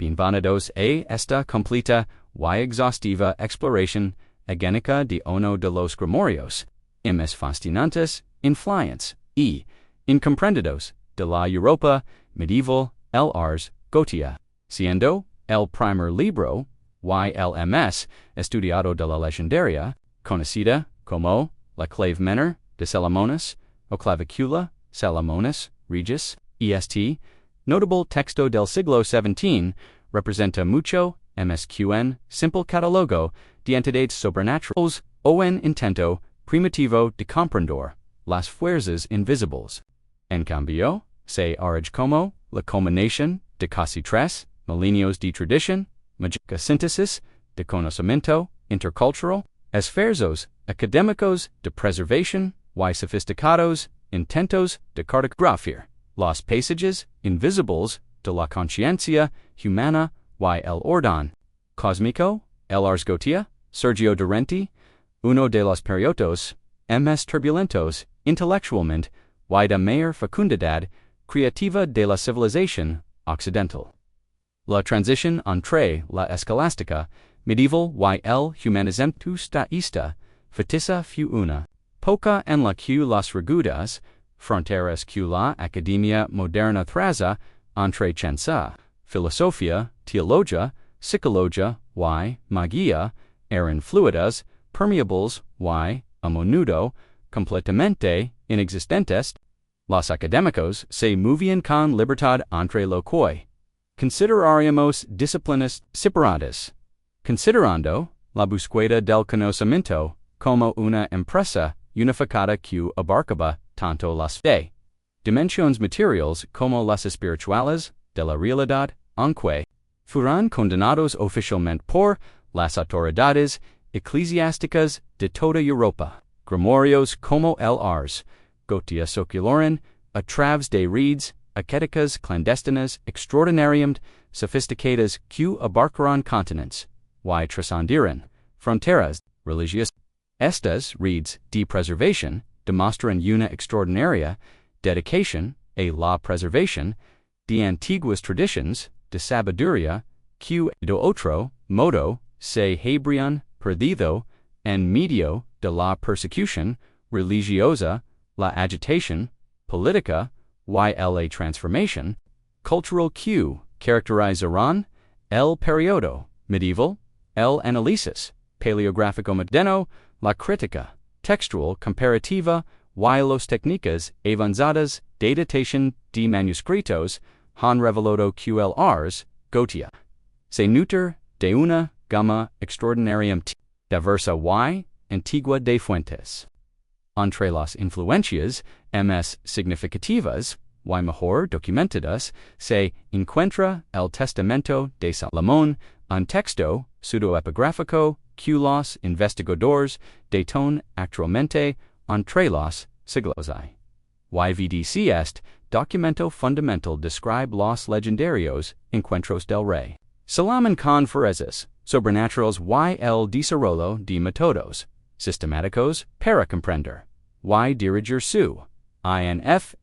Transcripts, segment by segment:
Bienvenidos a esta completa y exhaustiva exploración académica de uno de los grimorios más fascinantes, influyentes y incomprendidos de la Europa medieval, el Ars Goetia, siendo el primer libro YLMS estudiado de la legendaria, conocida como la Llave Menor de Salomón o Clavicula Salomonis Regis, este, notable texto del siglo XVII, representa mucho MSQN simple catálogo de entidades sobrenaturales o en intento primitivo de comprender las fuerzas invisibles. En cambio, se arroja como la combinación de casi 3 milenios de tradición, mágica síntesis de conocimiento intercultural, esfuerzos académicos de preservación y sofisticados intentos de cartografía los paisajes invisibles de la conciencia humana y el orden cósmico. El Ars Goetia surgió durante uno de los periodos más turbulentos intelectualmente y de mayor fecundidad creativa de la civilización occidental. La transición entre la escolástica medieval y el humanismo esta ficticia fue una poca en la que las rudas fronteras que la academia moderna traza entre ciencia, filosofía, teología, psicología y magia eran fluidas, permeables y, a menudo, completamente inexistentes. Los académicos se movían con libertad entre lo que consideraríamos disciplinas separadas, considerando la búsqueda del conocimiento como una empresa unificada que abarcaba tanto las dimensiones materiales como las espirituales de la realidad, aunque fueron condenados oficialmente por las autoridades eclesiásticas de toda Europa. Grimorios como el Ars Goetia circularon a través de redes académicas clandestinas extraordinariamente sofisticadas que abarcaron continentes y trascendieron fronteras religiosas. Estas redes de preservación demuestran una extraordinaria dedicación a la preservación de antiguas tradiciones de sabiduría que de otro modo se habrían perdido en medio de la persecución religiosa, la agitación política y la transformación cultural que caracterizaron el periodo medieval, el análisis paleográfico moderno, la crítica textual comparativa y las técnicas avanzadas de datación de manuscritos han revelado que el Ars Goetia se nutre de una gama extraordinariamente diversa y antigua de fuentes. Entre las influencias más significativas y mejor documentadas se encuentra el Testamento de Salomón, un texto pseudoepigráfico que los investigadores datan actualmente entre los siglos I. YVDC este documento fundamental describe los legendarios encuentros del rey Salomón con fuerzas sobrenaturales y el desarrollo de métodos sistemáticos para comprender y dirigir su influencia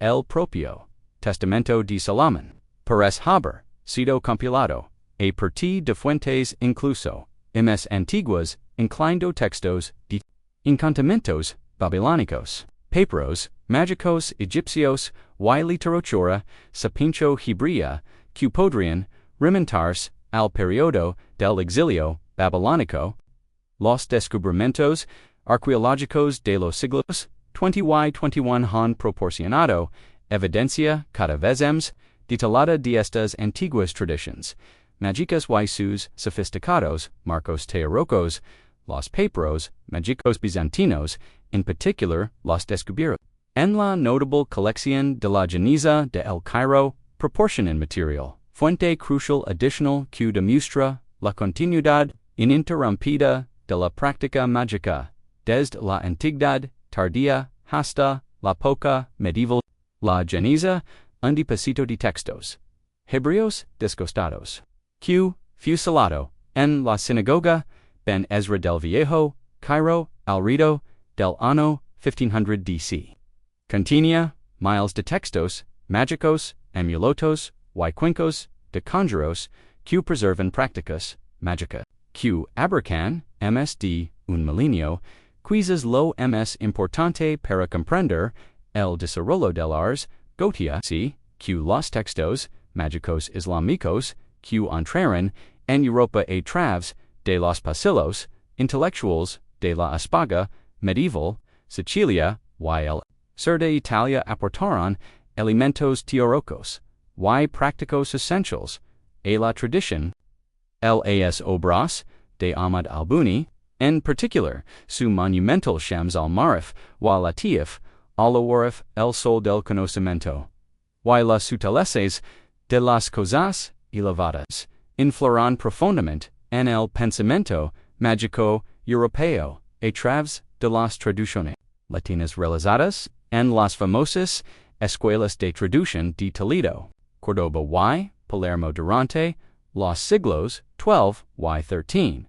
el propio Testamento de Salomón parece haber sido compilado a partir de fuentes incluso más antiguas incluyendo textos de encantamientos babilónicos, papyros mágicos egipcios y literatura sapincho-hebrea que podrían remontarse al periodo del exilio babilónico. Los descubrimientos arqueológicos de los siglos XX y XXI han proporcionado evidencia cada vez más detallada de estas antiguas tradiciones mágicas y sus sofisticados marcos teóricos. Los papyros mágicos bizantinos, en particular los descubiertos en la notable colección de la Geniza de El Cairo, proporcionan material, fuente crucial adicional que demuestra la continuidad ininterrumpida de la práctica mágica, desde la antigüedad tardía hasta la época medieval. La Geniza, un depósito de textos hebreos descostados, que fusilado en la sinagoga Ben Ezra del Viejo, Cairo, al rito del año 1500 DC. Contenía miles de textos mágicos, amuletos y quincos, de conjuros, q preservan practicas, magica, q abracan, msd, un milenio, quizas lo ms importante para comprender el desarrollo del Ars Goetia, c. q los textos, mágicos islámicos, q entraron en Europa a través de los pasillos intellectuals de la España medieval, Sicilia, y el sur de Italia aportaron elementos teóricos, y prácticos essentials, a la tradición. Las obras de Ahmad al-Buni, en particular, su monumental Shams al-Ma'arif wa Latif, al-Warif el Sol del Conocimiento, y las suteleces de las cosas elevadas, infloran profundamente en el pensamiento mágico europeo a través de las traducciones latinas realizadas en las famosas escuelas de traducción de Toledo, Córdoba y Palermo durante los siglos XII y XIII.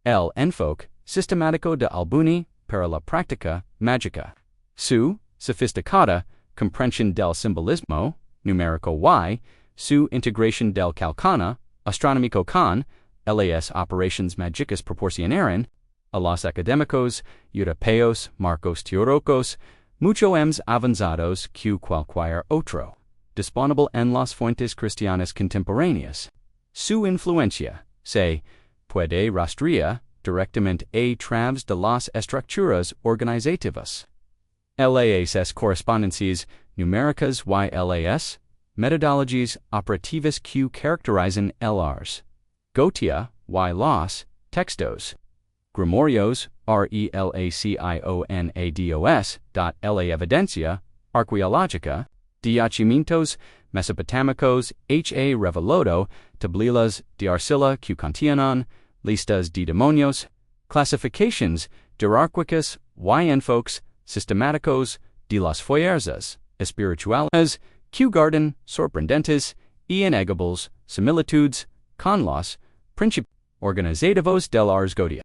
El enfoque sistemático de Albuni para la práctica mágica. Su sofisticada comprensión del simbolismo numérico y su integración del calcana astronómico con las operaciones mágicas proporcionaron a los académicos europeos marcos teóricos mucho más avanzados que cualquier otro disponible en las fuentes cristianas contemporáneas. Su influencia se puede rastrear directamente a través de las estructuras organizativas. Las correspondencias numéricas y las metodologias operativas que caracterizan el Ars Goetia y los textos grimorios relacionados la evidencia arqueológica de yacimientos mesopotámicos ha revelado tablelas de arcilla que contienen listas de demonios, clasificaciones jerárquicas y enfoques sistemáticos de las fuerzas espirituales que guardan sorprendentes y innegables similitudes con los principios organizativos del Ars Goetia.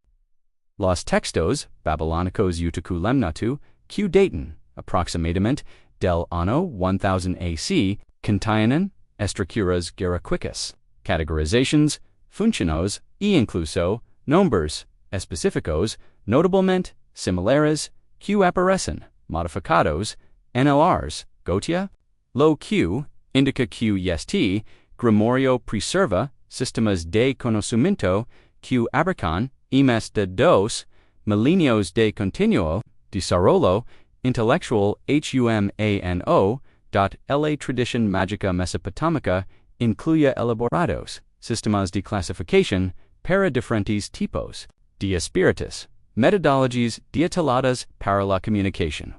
Los textos babilónicos Utuku Lemnatu que datan aproximadamente del año 1000 AC contienen estructuras jerárquicas, categorizaciones, funciones e incluso nombres específicos notablemente similares que aparecen modificados en el Ars Goetia. Lo que indica que este grimorio preserva sistemas de conocimiento que abarcan más de 2 milenios de continuo desarrollo intelectual humano. La tradición mágica mesopotámica incluye elaborados sistemas de clasificación para diferentes tipos de espíritus, metodologias detalladas para la comunicación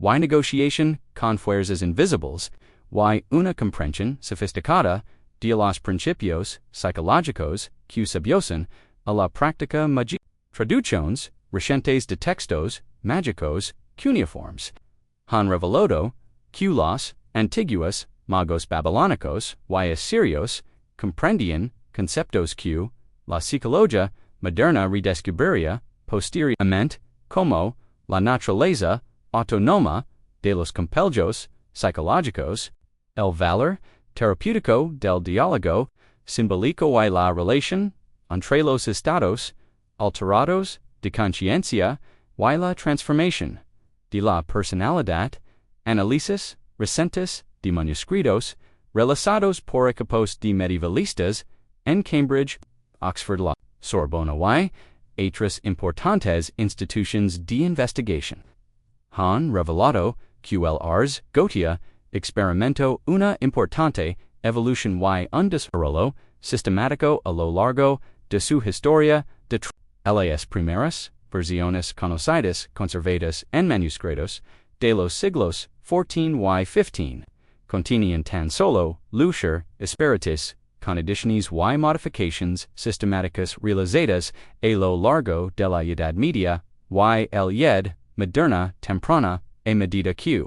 y negociación con fuerzas invisibles y una comprensión sofisticada de los principios psicológicos que subyacen a la práctica mágica. Traducciones recientes de textos mágicos cuneiformes han revelado que los antiguos magos babilónicos y asirios comprendían conceptos que la psicología moderna redescubriría posteriormente como la naturaleza autónoma de los compellos psicológicos, el valor terapéutico del diálogo simbólico y la relación entre los estados alterados de conciencia y la transformación de la personalidad, análisis recientes de manuscritos realizados por equipos de medievalistas en Cambridge, Oxford, la Sorbona y otras importantes instituciones de investigación han revelado que el Ars Goetia experimentó una importante evolución y un desarrollo sistemático a lo largo de su historia de las primeras versiones conocidas conservadas en manuscritos de los siglos XIV y XV contenían tan solo luchar espíritus con ediciones y modificaciones sistemáticas realizadas a lo largo de la Edad Media y el Edad Moderna temprana a medida que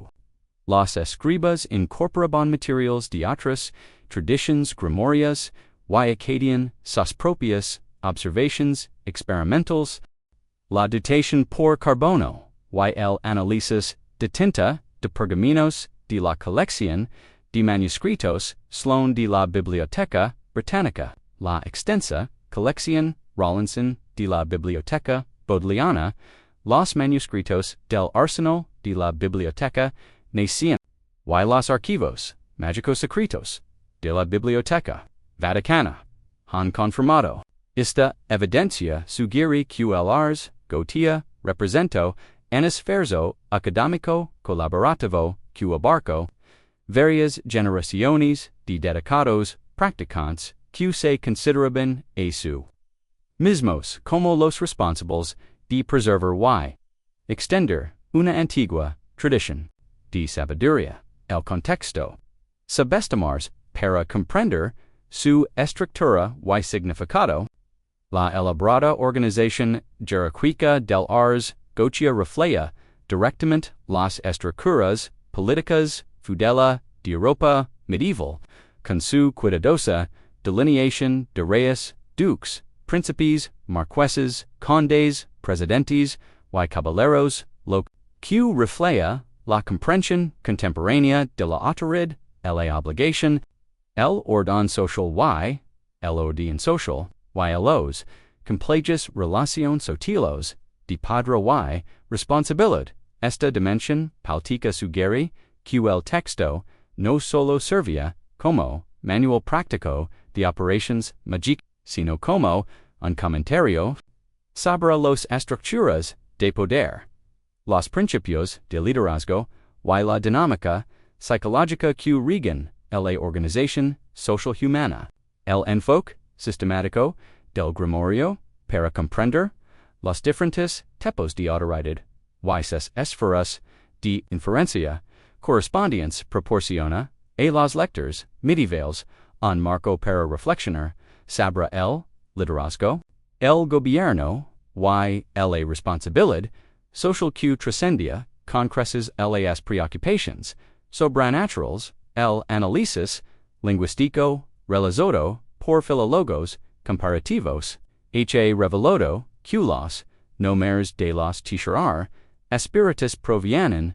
los escribas incorporaban materiales de otras tradiciones grimorias y acadían sus propias observaciones experimentales, la datación por carbono y el análisis de tinta de pergaminos de la colección de manuscritos, Sloan de la Biblioteca Britannica, la extensa colección Rawlinson de la Biblioteca Bodleiana, los manuscritos del arsenal de la Biblioteca Naciente, y los archivos mágicos secretos de la Biblioteca Vaticana, han confirmado esta evidencia sugiere que el Ars Goetia representó un esfuerzo académico colaborativo que abarcó varias generaciones de dedicados practicantes que se consideraban a su mismos como los responsables de preservar y extender una antigua tradición de sabiduría. El contexto subestimars para comprender su estructura y significado. La elaborada organización jerárquica del Ars Goetia refleja directamente las estructuras políticas feudales de Europa medieval, con su cuidadosa delineación de reyes, duques, príncipes, marqueses, condes, presidentes y caballeros, lo que refleja la comprensión contemporánea de la autoridad, la obligación, el orden social y el orden social, y los complejos relaciones sociales de padre y responsabilidad. Esta dimensión política sugiere que el texto no solo servía como manual práctico de operaciones mágicas, sino como un comentario sobre las estructuras de poder, los principios de liderazgo y la dinámica psicológica que rigen la organización social humana. El enfoque sistemático del grimorio para comprender los diferentes tipos de autoridad y sus esferas de inferencia correspondientes proporciona a los lectores medievales un marco para reflexionar sobre el liderazgo, el gobierno y la responsabilidad social que trascendía con creces las preocupaciones sobrenaturales, el análisis lingüístico realizado por filólogos comparativos revelado que los nombres de los titular espíritus provienen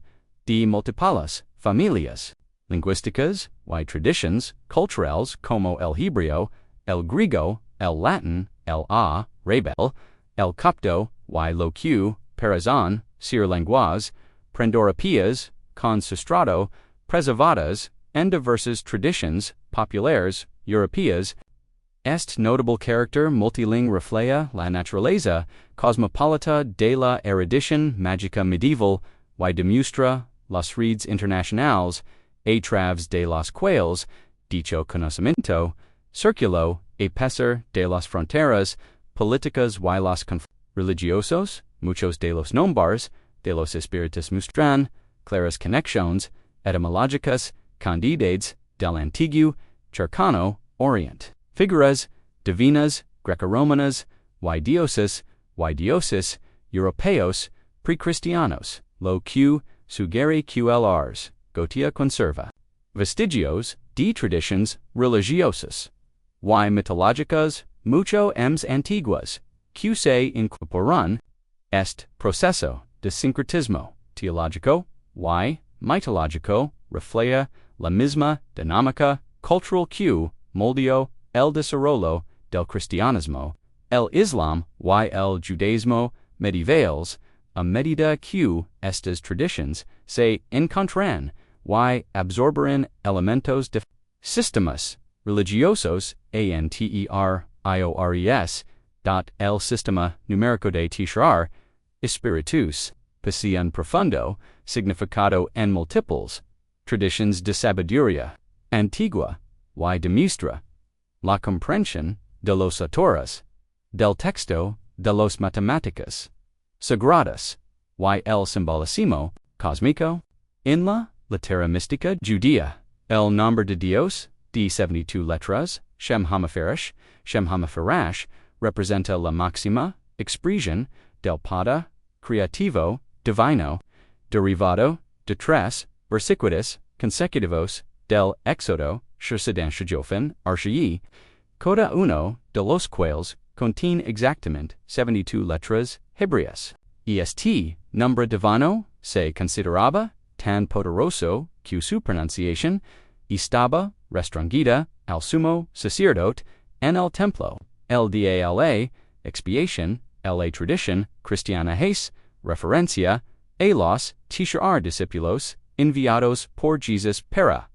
de múltiples familias lingüísticas y tradiciones culturales como el hebreo, el griego, el latín, el árabe, el copto y lo que parecen ser lenguas proto-europeas con sustrato preservadas en diversas tradiciones populares europeas. Este notable carácter multilingue refleja la naturaleza cosmopolita de la erudición mágica medieval y demuestra las redes internacionales a través de los cuales dicho conocimiento circuló a pesar de las fronteras políticas y los conflictos religiosos. Muchos de los nombres de los espíritus muestran claras conexiones etimológicas con deidades del antiguo cercano oriente. Figuras divinas greco-romanas y dioses europeos precristianos, lo que sugiere que el Ars Goetia conserva vestigios de tradiciones religiosas y mitológicas mucho más antiguas que se incorporan. Este proceso de sincretismo teológico y mitológico refleja la misma dinámica cultural que moldeó el desarrollo del cristianismo, el islam y el judaísmo medievales, a medida que estas tradiciones se encontraran y absorberan elementos de sistemas religiosos anteriores. El sistema numérico de titular espíritus posee un profundo significado en múltiples tradiciones de sabiduría antigua y demuestra la comprensión de los autores del texto de los matemáticas sagradas y el simbolismo cósmico. En la litera mística judía, el nombre de Dios de 72 letras, Shem HaMephorash, representa la máxima expresión del Padre creativo divino, derivado de tres versículos consecutivos del Éxodo, cada uno de los cuales contiene exactamente 72 letras hebreas. Este nombre divino se consideraba tan poderoso que su pronunciación estaba, restringida, al sumo sacerdote, en el templo, LDALA, expiation, LA tradition, cristiana hace, referencia, a los tr discípulos, enviados por Jesus para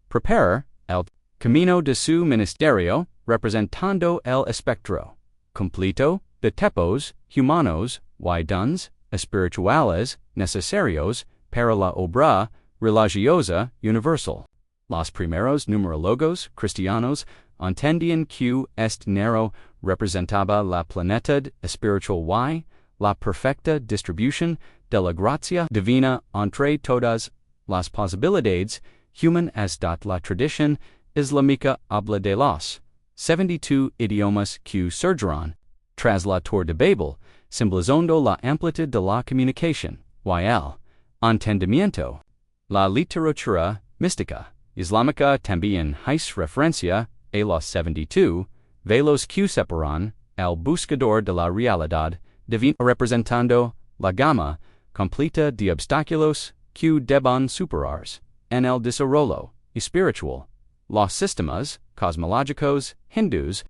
preparar el camino de su ministerio, representando el espectro completo de tipos humanos y dones espirituales necesarios para la obra religiosa universal. Los primeros numerólogos cristianos entendían que este número representaba la plenitud espiritual y la perfecta distribución de la gracia divina entre todas las posibilidades humanas. La tradición islámica habla de los 72 idiomas que surgieron tras la Torre de Babel, simbolizando la amplitud de la comunicación y el entendimiento. La literatura mística islámica también hace referencia a los 72 velos que separan al buscador de la realidad divina, representando la gama completa de obstáculos que deben superarse en el desarrollo espiritual. Los sistemas cosmológicos hindús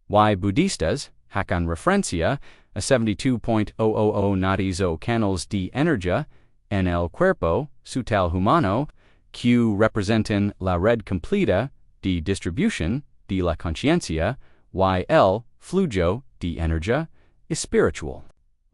y budistas hacen referencia a 72.000 nadis o canals de energía en el cuerpo sutil humano que representan la red completa de distribución de la conciencia y el flujo de energía espiritual.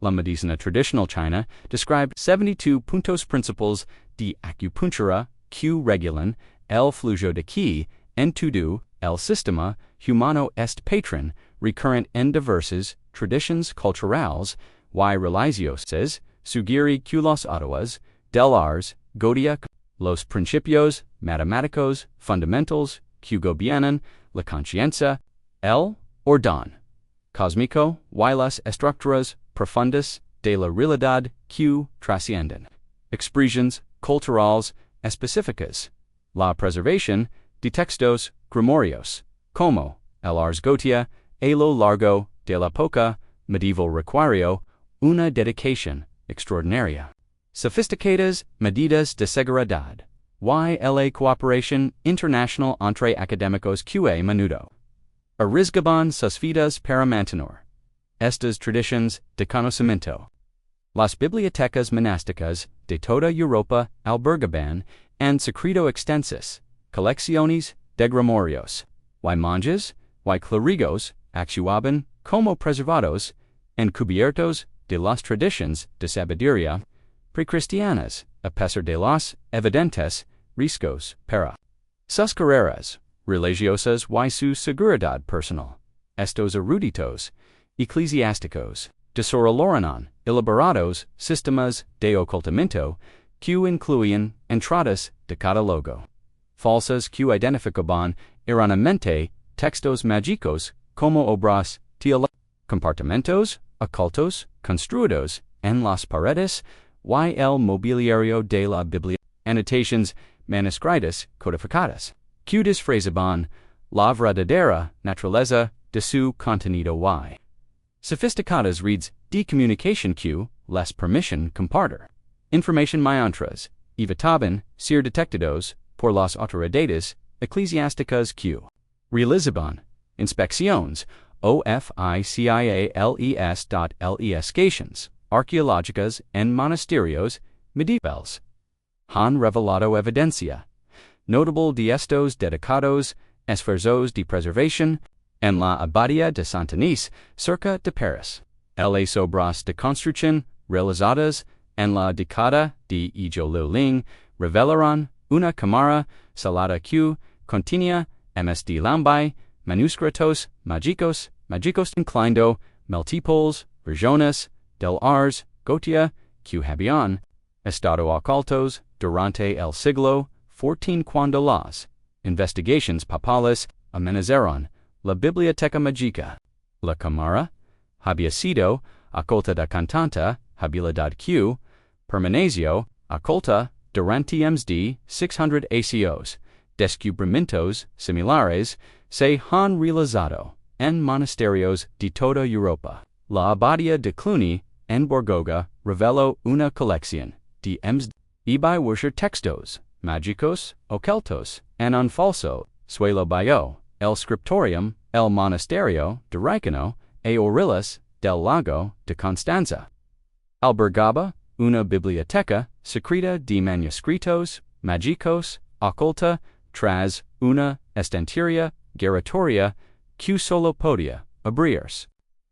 La medicina tradicional china describe 72 puntos principales de acupuntura que regulan el flujo de qi en todo el sistema humano. Este patrón recurrent en diversas tradiciones culturales y religiosas sugiere que los autores del Ars Goetia, los principios matemáticos fundamentals que gobiernan la conciencia, el orden cósmico y las estructuras profundas de la realidad que trascienden expresiones culturales específicas. La preservación de textos grimorios, como el Ars Goetia, a lo largo de la época medieval requirió una dedicación extraordinaria. Sofisticadas medidas de seguridad y la cooperación internacional entre académicos que a menudo arriesgaban sus vidas para mantener estas tradiciones de conocimiento. Las bibliotecas monásticas de toda Europa albergaban en secreto extensas colecciones de grimorios y monjes y clérigos actuaban como preservados encubiertos de las tradiciones de sabiduría precristianas a pesar de los evidentes riesgos para sus carreras religiosas y su seguridad personal. Estos eruditos eclesiásticos desarrollaron elaborados sistemas de ocultamiento que incluían entradas de catálogo falsas que identificaban erróneamente textos mágicos como obras teológicas, compartimentos ocultos construidos en las paredes y el mobiliario de la Biblia, anotaciones manuscritas codificadas que disfrazaban la verdadera naturaleza de su contenido y sofisticadas redes de comunicación que les permiten compartir información mientras evitaban ser detectados por las autoridades eclesiásticas que realizaban inspecciones oficiales arqueológicas en monasterios medievales. Han revelado evidencia notable de estos dedicados esfuerzos de preservación en la abadía de Saint-Denis cerca de París. Las obras de construcción realizadas en la década de Liuling revelaron una cámara salada que contenía ms de lambai, manuscritos mágicos inclinando múltiples versiones del Ars Goetia que habían estado ocultos durante el siglo XIV cuando las investigaciones papales amenazaron la biblioteca mágica. La cámara había sido ocultada con tanta habilidad que permaneció oculta durante más de 600 años. Descubrimientos similares se han realizado en monasterios de toda Europa. La abadía de Cluny en Borgoga reveló una colección de y textos mágicos ocultos en un falso, suelo bio, el scriptorium, el monasterio, de Ricano, e Aurelius, del Lago, de Constanza. Albergaba una biblioteca secreta de manuscritos magicos oculta tras una estantería giratoria que solo podía abrirse,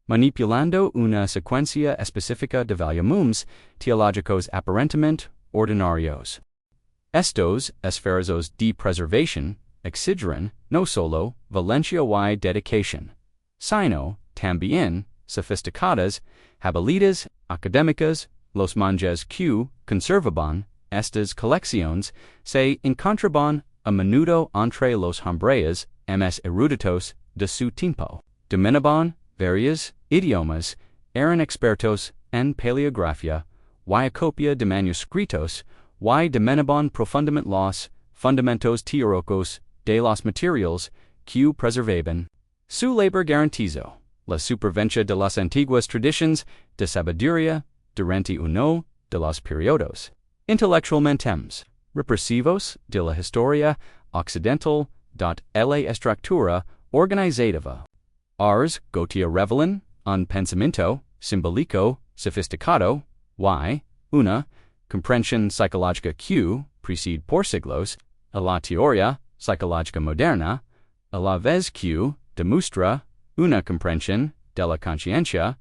manipulando una secuencia específica de volúmenes teológicos aparentemente ordinarios. Estos esfuerzos de preservación exigen no solo valencia y dedicación, sino también sofisticadas habilidades académicas. Los monjes que conservaban estas colecciones se encontraban a menudo entre los hombres más eruditos de su tiempo, dominaban varios idiomas, eran expertos en paleografía y copia de manuscritos y dominaban profundamente los fundamentos teóricos de los materiales que preservaban. Su labor garantizó la supervivencia de las antiguas tradiciones de sabiduría durante uno de los periodos intelectualmente represivos de la historia occidental. La estructura organizativa Ars Goetia revelan un pensamiento simbólico sofisticado y una comprensión psicológica que precede por siglos a la teoría psicológica moderna, a la vez que demuestra una comprensión de la conciencia,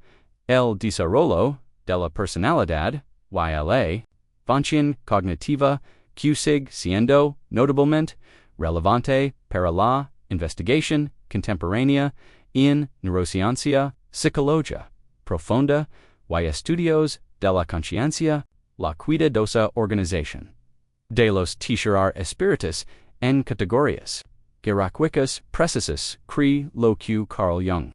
el desarrollo de la personalidad y la función cognitiva que sigue siendo notablemente relevante para la investigación contemporánea en neurociencia, psicología profunda y estudios de la conciencia, la cuidadosa organización de los terceros espíritus en categorías jerárquicas precisas cree lo que Carl Jung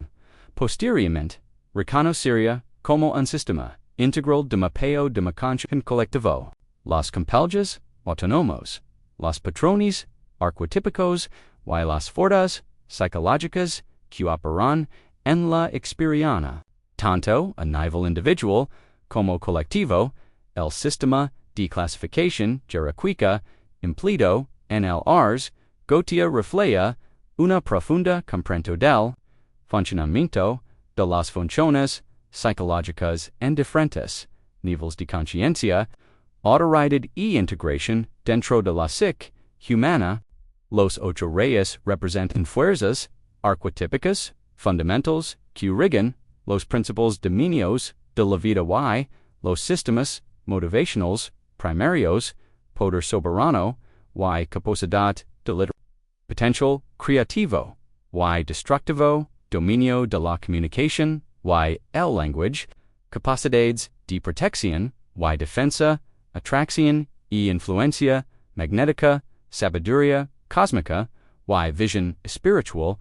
posteriormente reconocería como un sistema integral de mapeo de conciencia colectivo. Los compelges autónomos, los patrones arquetípicos y las fuerzas psicológicas que operan en la experiencia, tanto a nivel individual como colectivo, el sistema de clasificación jerárquica empleado en el Ars Goetia refleja una profunda comprensión del funcionamiento de las funciones psicológicas en diferentes niveles de conciencia, autoridad y integración dentro de la psique humana. Los ocho reyes representan fuerzas arquetípicas fundamentals que rigen los principles dominios de la vida y los sistemas motivacionales primarios, poder soberano y capacidad de liderazgo, potential creativo y destructivo, dominio de la comunicación y el lenguaje, capacidades de protección y defensa, atracción y influencia magnética, sabiduría cósmica y visión espiritual,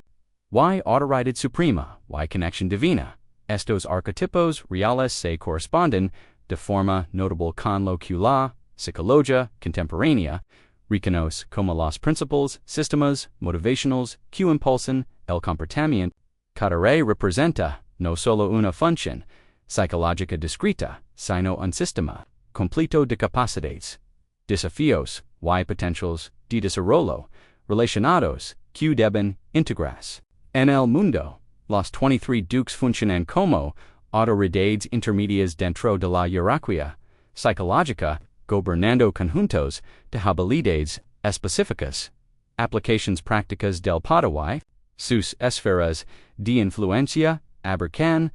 y autoridad suprema y conexión divina. Estos arquetipos reales se corresponden de forma notable con lo que la psicología contemporánea reconoce como los principles sistemas motivacionales que impulsan el comportamiento. Cada rey representa no solo una función psicológica discreta, sino un sistema completo de capacidades, desafíos y potenciales de desarrollo relacionados que deben integrarse. En el mundo, los 23 duques funcionan como autoridades intermedias dentro de la jerarquía psicológica, gobernando conjuntos de habilidades específicas, aplicaciones prácticas del poder y sus esferas de influencia abarcan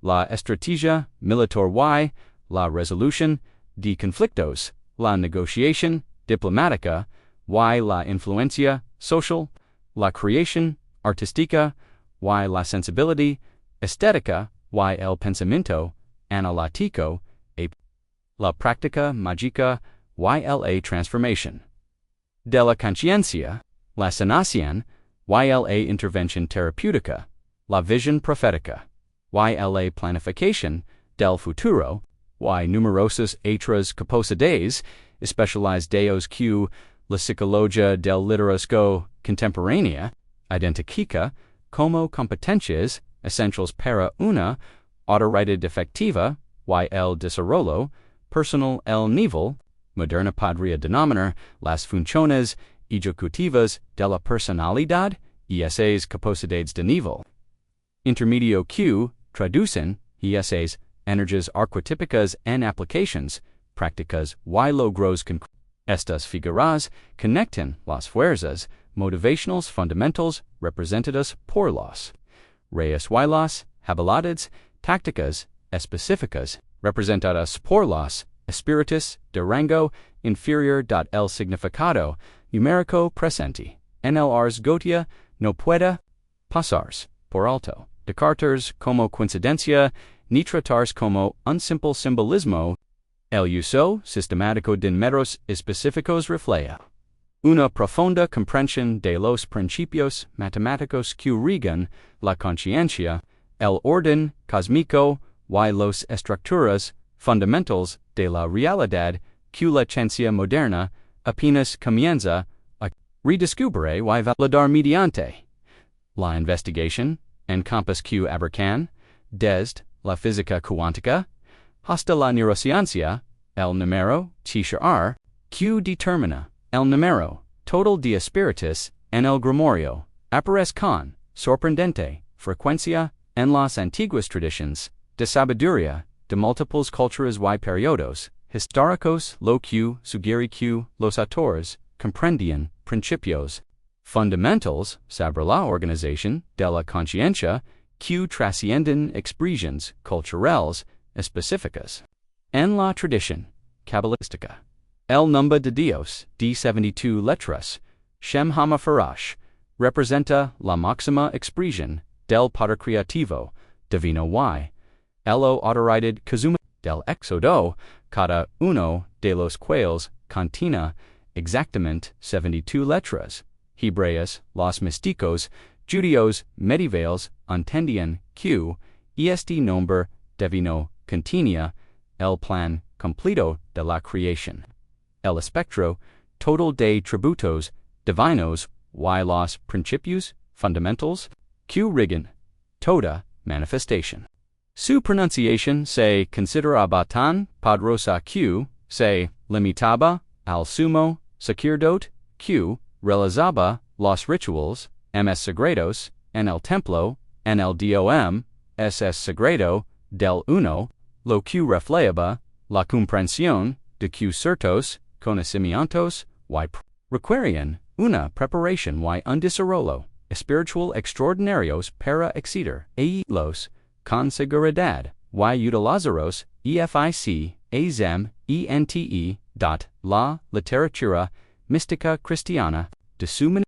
la estrategia militar y la resolución de conflictos, la negociación diplomática y la influencia social, la creación artística y la sensibilidad estética y el pensamiento analítico y la práctica mágica y la transformación de la conciencia, la sanación y la intervención terapéutica, la visión profética y la planificación del futuro y numerosas otras capacidades especializadas que la psicología del liderazgo contemporánea identifica como competencias esenciales para una autoridad efectiva y el desarrollo personal. El nivel moderno podría denominar las funciones ejecutivas de la personalidad, esas capacidades de nivel intermedio que traducen esas energías arquetípicas en aplicaciones prácticas y logros concretos. Estas figuras conectan las fuerzas motivacionales fundamentales representadas por los reyes y las habilidades tácticas específicas representadas por los espíritus de rango inferior. El significado numérico presente en el Ars Goetia no puede pasarse por alto. Descartes como coincidencia ni tratarse como un simple simbolismo. El uso sistemático de números específicos refleja una profunda comprensión de los principios matemáticos que rigen la conciencia, el orden cósmico y las estructuras fundamentales de la realidad que la ciencia moderna apenas comienza a redescubrir y validar mediante la investigación en campos que abarcan desde la física cuántica hasta la neurociencia. El número THR que determina el número total de espíritus en el grimorio aparece con sorprendente frecuencia en las antiguas tradiciones de sabiduría de múltiples culturas y periodos históricos, lo que sugiere que los autores comprendían principios fundamentals sobre la organización de la conciencia que trascienden expresiones culturales específicas. En la tradición cabalística, el nombre de Dios de 72 letras, Shem HaMafarash, representa la máxima expresión del poder creativo divino y el autoridad kazuma del éxodo, cada uno de los cuales contiene exactamente 72 letras. Hebreos, los místicos, judíos medievales entendían que este nombre divino contenía el plan completo de la creación, el espectro total de tributos divinos y los principios fundamentals que rigen toda manifestación. Su pronunciación se consideraba tan poderosa que se limitaba al sumo sacerdote que realizaba los rituales sagrados en el templo en el DOM sagrado del uno, lo que reflejaba la comprensión de que ciertos conocimientos y requerían una preparación y un desarrollo espiritual extraordinarios para exceder a los con seguridad y utilizarlos la literatura mística cristiana de su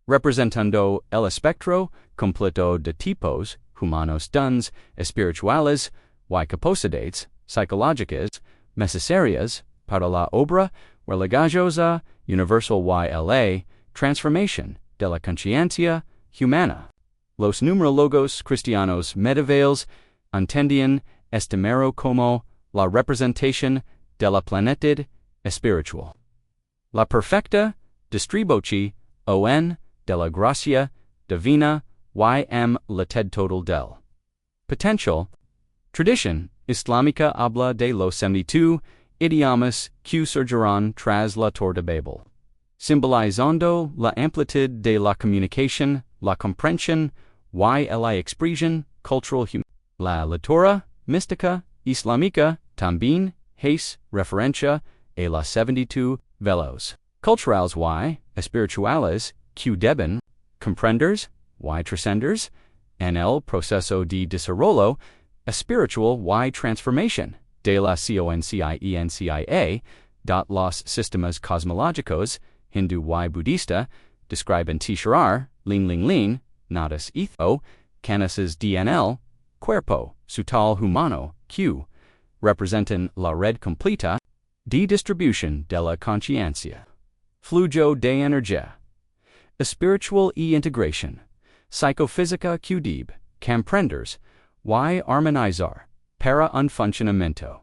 representando el espectro completo de tipos humanos duns espirituales y capacidades psicológicas necesarias para la obra religiosa universal y la transformación de la conciencia humana. Los numerólogos cristianos medievales entendían este número como la representación de la plenitud espiritual, la perfecta distribución de la gracia divina y la total del potential. Tradición islámica habla de los 72 idiomas que surgirán tras la Torre de Babel, simbolizando la amplitud de la comunicación, la comprensión y la expresión cultural humana. La literatura mística islámica también hace referencia a las 72 velos culturales y espirituales que deben comprenderse y trascenderse en el proceso de desarrollo espiritual y transformación de la conciencia. Los sistemas cosmológicos hindú y budista describen THR, lin, nadas etho, canases DNL, cuerpo sutal humano, que representan la red completa de distribución de la conciencia, flujo de energía, espiritual y integración, psicofísica que debe comprenders y armonizar para un funcionamiento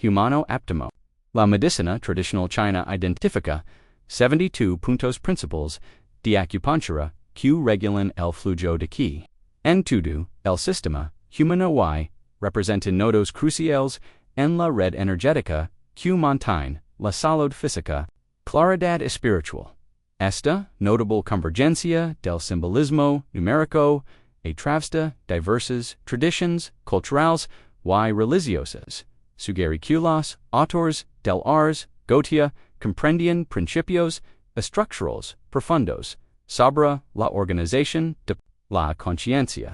humano óptimo. La medicina tradicional china identifica 72 puntos principales de acupuntura que regulan el flujo de qi. En todo el sistema humano y representan nodos cruciales en la red energética que mantiene la salud física, claridad espiritual, Esta, notable convergencia del simbolismo numérico, e través diversas tradiciones culturales y religiosas, sugericiulas, autores del Ars Goetia comprendían principios estructurales profundos sobre la organización de la conciencia.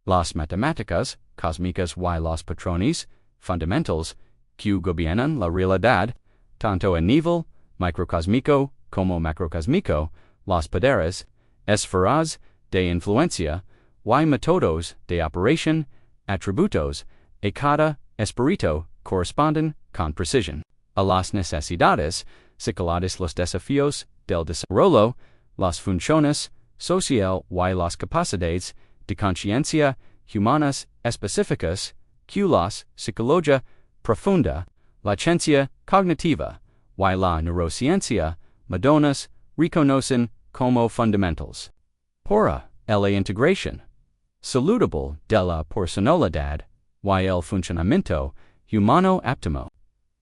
Las matemáticas cósmicas y los patrones fundamentales que gobiernan la realidad, tanto a nivel microcósmico como macrocósmico, los poderes, esferas de influencia y métodos de operación, atributos, a cada espíritu corresponden con precisión a las necesidades psicolares, los desafíos del desarrollo, las funciones social y las capacidades de conciencia humanas específicas que la psicología profunda, la ciencia cognitiva y la neurociencia modernas reconocen como fundamentals. Por la integración saludable de la personalidad y el funcionamiento humano óptimo.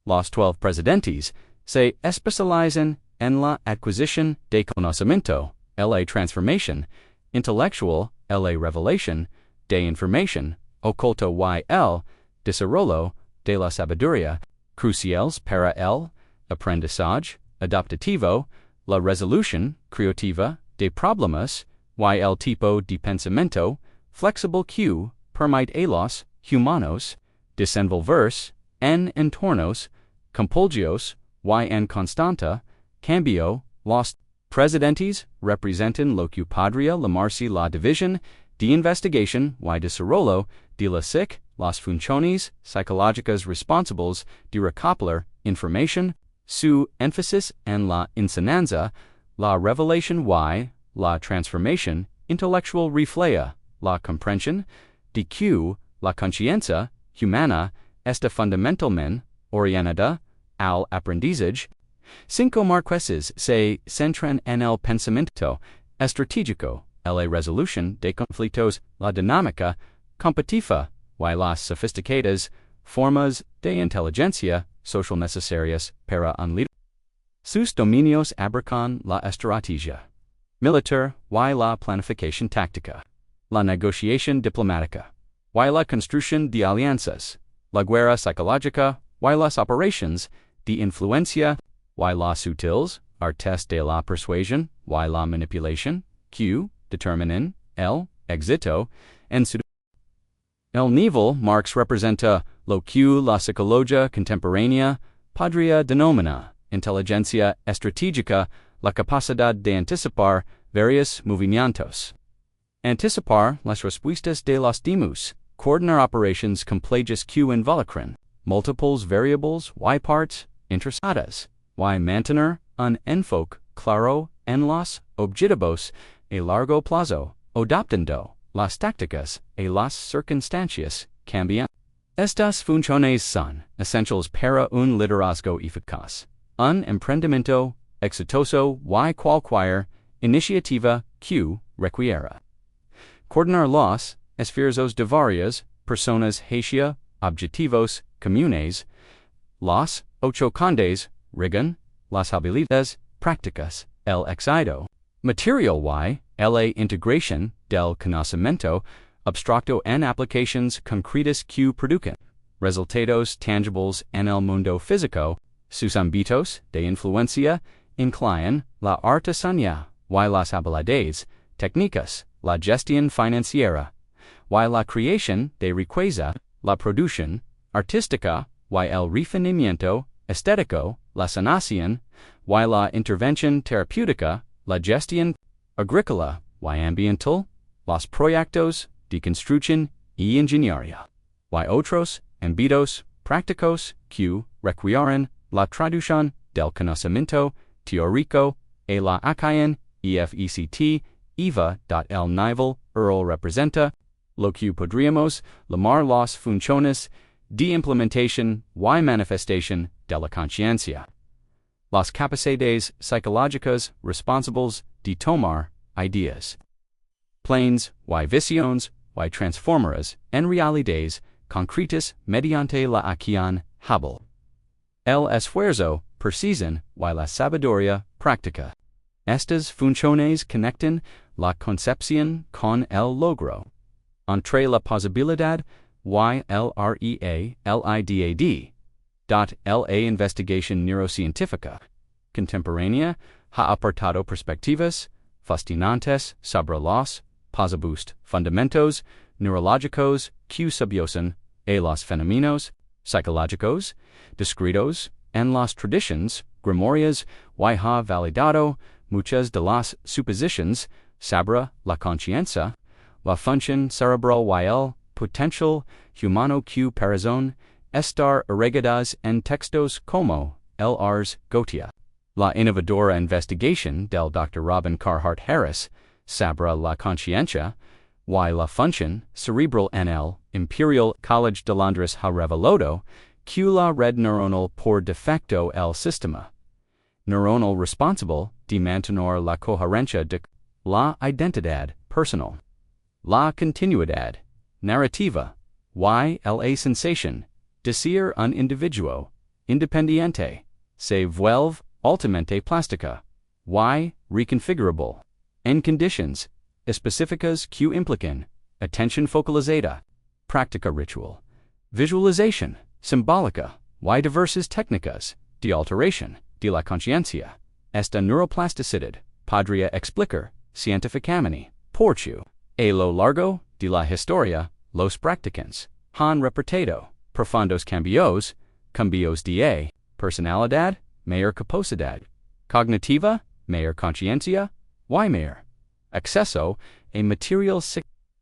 Los 12 presidentes se especializan en la adquisición de conocimiento, la transformación intelectual, la revelación de información oculta y el desarrollo de la sabiduría, cruciales para el aprendizaje adaptativo, la resolución creativa de problemas y el tipo de pensamiento flexible que permite a los humanos desenvolverse en entornos compulsivos y en constante cambio. Los presidentes representan lo que podría llamarse la división de investigación y desarrollo de la psique, las funciones psicológicas responsables de recopilar información, su énfasis en la enseñanza, la revelación y la transformación intelectual refleja la comprensión de que la conciencia humana está fundamentalmente orientada al aprendizaje. 5 marqueses se centran en el pensamiento estratégico, la resolución de conflictos, la dinámica competitiva y las sofisticadas formas de inteligencia social necesarias para un líder. Sus dominios abarcan la estrategia militar y la planificación táctica, la negociación diplomática y la construcción de alianzas, la guerra psicológica y las operaciones de influencia y las sutiles artes de la persuasión y la manipulación que determinan el éxito en su. El nivel Marx representa lo que la psicología contemporánea podría denominar inteligencia estratégica, la capacidad de anticipar varios movimientos, anticipar las respuestas de los demás, coordinar operaciones complejas que involucran múltiples variables y partes interesadas, y mantener un enfoque claro en los objetivos a largo plazo, adaptando las tácticas a las circunstancias cambiantes. Estas funciones son esenciales para un liderazgo eficaz, un emprendimiento exitoso y cualquier iniciativa que requiera coordinar los esfuerzos de varias personas hacia objetivos comunes. Los 8 condes rigen las habilidades prácticas, el éxito material y la integración del conocimiento abstracto en aplicaciones concretas que produzcan resultados tangibles en el mundo físico. Sus ámbitos de influencia incluyen la artesanía y las habilidades técnicas, la gestión financiera y la creación de riqueza, la producción artística y el refinamiento estético, la sanación y la intervención terapéutica, la gestión agrícola y ambiental, los proyectos de construcción y ingeniería, y otros ámbitos prácticos que requieren la traducción del conocimiento teórico a la acción efect. El nivel representa lo que podríamos llamar las funciones de implementación y manifestación de la conciencia, las capacidades psicológicas responsables de tomar ideas, planes y visiones y transformarlas en realidades concretas mediante la acción hábil, el esfuerzo preciso y la sabiduría práctica. Estas funciones conectan la concepción con el logro. Entre la posibilidad la investigación neurocientífica contemporánea ha aportado perspectivas fascinantes sobre los posibles fundamentos neurológicos que subyaacen a los fenómenos psicológicos descritos en las tradiciones grimorias y ha validado muchas de las suposiciones sobre la conciencia, la función cerebral y el potencial humano que parecen estar arraigadas en textos como el Ars Goetia. La innovadora investigación del Dr. Robin Carhart Harris sobre la conciencia y la función cerebral en el Imperial College de Londres ha revelado que la red neuronal por defecto el sistema neuronal responsable de mantener la coherencia de la identidad personal, la continuidad narrativa y la sensación de ser un individuo independiente se vuelve altamente plástica y reconfigurable en condiciones específicas que implican atención focalizada, práctica ritual, visualización simbólica y diversas técnicas de alteración de la conciencia. Esta neuroplasticidad podría explicar científicamente por a lo largo de la historia los practicantes han reportado profundos cambios de personalidad, mayor capacidad cognitiva, mayor conciencia y mayor acceso a material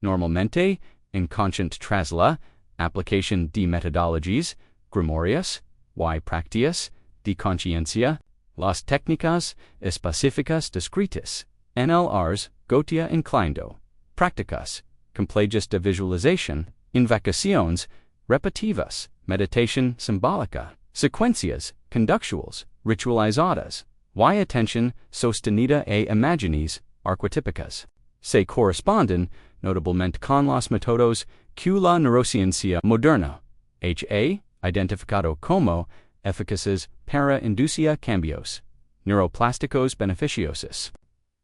normalmente inconscient tras la aplicación de metodologías grimorias y prácticas de conciencia, las técnicas específicas descritas en el Ars Goetia inclinado, prácticas complejas de visualización, invocaciones repetitivas, meditación simbólica, secuencias conductuales, ritualizadas, y atención sostenida a imágenes arquetípicas. Se corresponden notablemente con los métodos que la neurociencia moderna ha identificado como eficaces para inducir cambios neuroplásticos beneficiosos.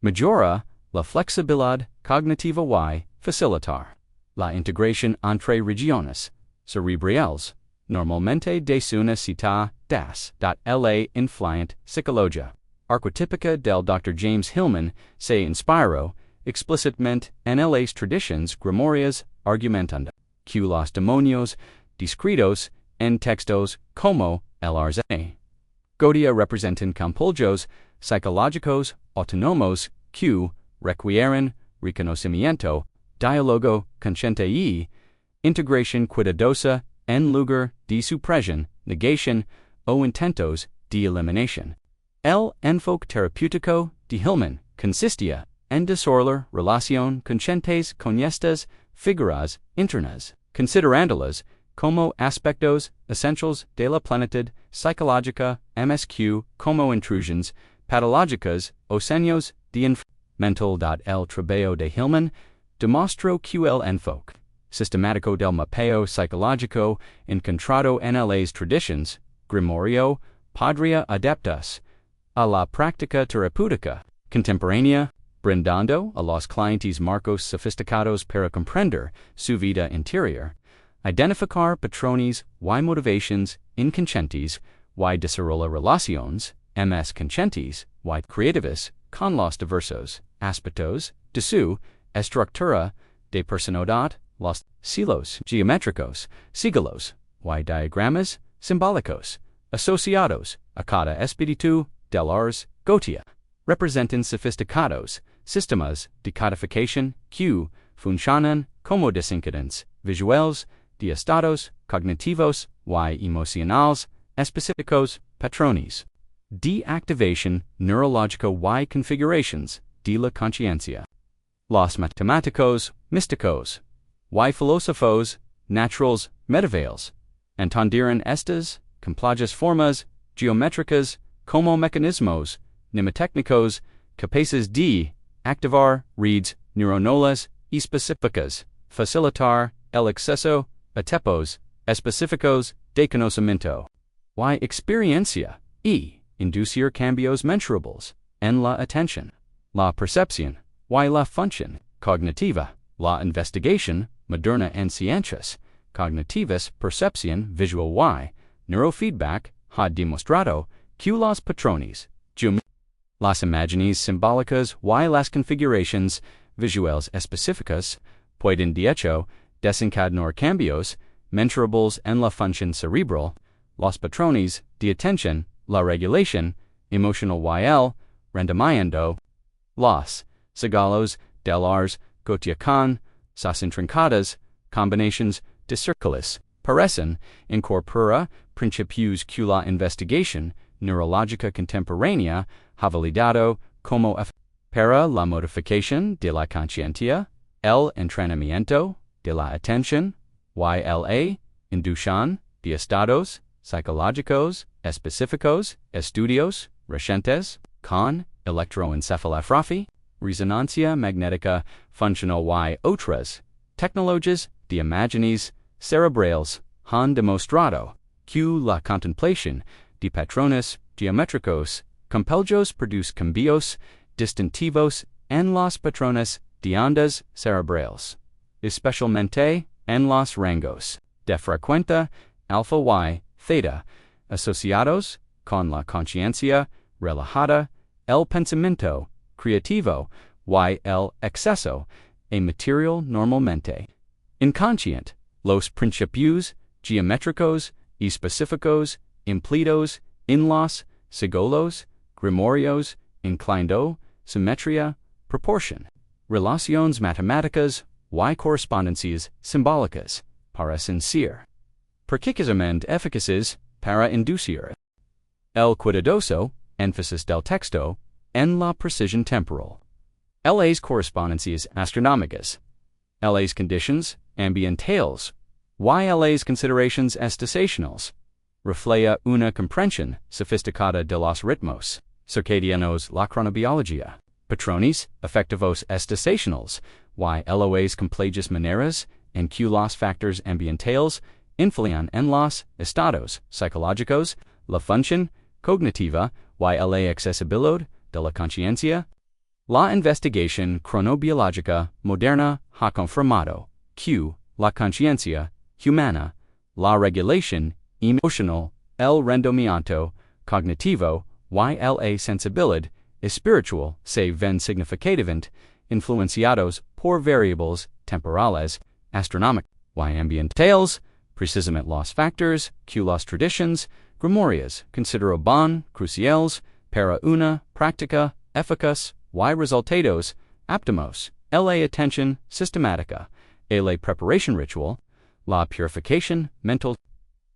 Mejora la flexibilidad cognitiva y facilitar la integración entre regiones cerebrales normalmente de una cita la influent psicología arquetípica del Dr. James Hillman se inspiró explícitamente en las tradiciones grimorias argumentando que los demonios descritos en textos como el Ars Goetia representan compulsos psicológicos autónomos que requieren reconocimiento, diálogo consciente y integración cuidadosa en lugar de supresión, negación o intentos de eliminación. El enfoque terapéutico de Hillman consistía en desarrollar relación conscientes con estas figuras internas, considerándolas como aspectos esenciales de la plenitud psicológica MSQ como intrusiones patológicas o seños de mental. El trabajo de Hillman demostró que el enfoque sistemático del mapeo psicológico encontrado en las tradiciones grimorio podría adaptarse a la práctica terapéutica contemporánea, brindando a los clientes marcos sofisticados para comprender su vida interior, identificar patrones y motivaciones inconscientes y desarrollar relaciones conscientes y creativas con los diversos aspectos de su estructura de personalidad, los silos geométricos, símbolos y diagramas simbólicos asociados a cada espíritu del Ars Goetia representan sofisticados sistemas de codificación que funcionan como desencadenantes visuales de estados cognitivos y emocionales específicos, patrones de activación neurológica y configuraciones de la conciencia. Los matemáticos, místicos y filósofos naturales medievales entendieron estas complejas formas geométricas como mecanismos mnemotécnicos capaces de activar redes neuronales específicas, facilitar el acceso a tipos específicos de conocimiento y experiencia y inducir cambios mensurables en la atención. La percepción, y la función cognitiva. La investigación moderna en ciencias cognitivas percepción visual y neurofeedback ha demostrado que los patrones las imágenes simbólicas y las configuraciones visuales específicas pueden de hecho desencadenar cambios mensurables en la función cerebral. Los patrones de atención, la regulación emocional y el rendimiento. Los siglos del Ars Goetia con sus intrincadas combinaciones de círculos parecen incorporar principios que la investigación neurológica contemporánea ha validado como para la modificación de la conciencia, el entrenamiento de la atención y la inducción de estados psicológicos específicos, estudios recientes con electroencefalografía, resonancia magnética funcional y otras tecnologías de imágenes cerebrales han demostrado que la contemplación de patrones geométricos completos produce cambios distintivos en los patrones de ondas cerebrales, especialmente en los rangos de frecuencia alfa y theta asociados con la conciencia relajada, el pensamiento creativo y el exceso de material normalmente inconsciente. Los principios geométricos y específicos empleados en los siglos, grimorios, inclinado, simetría, proporción, relaciones matemáticas y correspondencias simbólicas parecen ser particularmente eficaces para inducir el cuidadoso énfasis del texto en la precisión temporal. Las correspondencias astronómicas, las conditions ambientales y las consideraciones estacionales refleja una comprensión sofisticada de los ritmos circadianos, la cronobiología, patrones efectivos estacionales y las complejas maneras en que los factores ambientales influyen en los estados psicológicos, la función cognitiva y la accesibilidad de la conciencia. La investigación cronobiológica moderna ha confirmado que la conciencia humana, la regulación emocional, el rendimiento cognitivo y la sensibilidad espiritual se ven significativamente influenciados por variables temporales, astronómicas y ambientales, precisamente los factores que las tradiciones grimorias consideraban cruciales para una práctica eficaz y resultados óptimos. La atención sistemática, la preparación ritual, la purificación mental,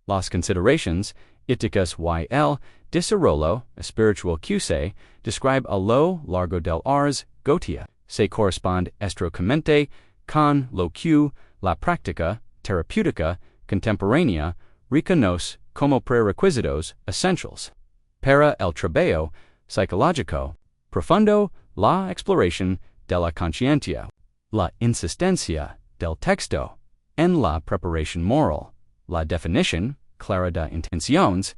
las consideraciones éticas y el desarrollo espiritual que se describe a lo largo del Ars Goetia se corresponde estrechamente con lo que la práctica terapéutica contemporánea reconoce como prerequisitos esenciales para el trabajo psicológico profundo, la exploración de la conciencia, la insistencia del texto en la preparación moral, la definición clara de intenciones,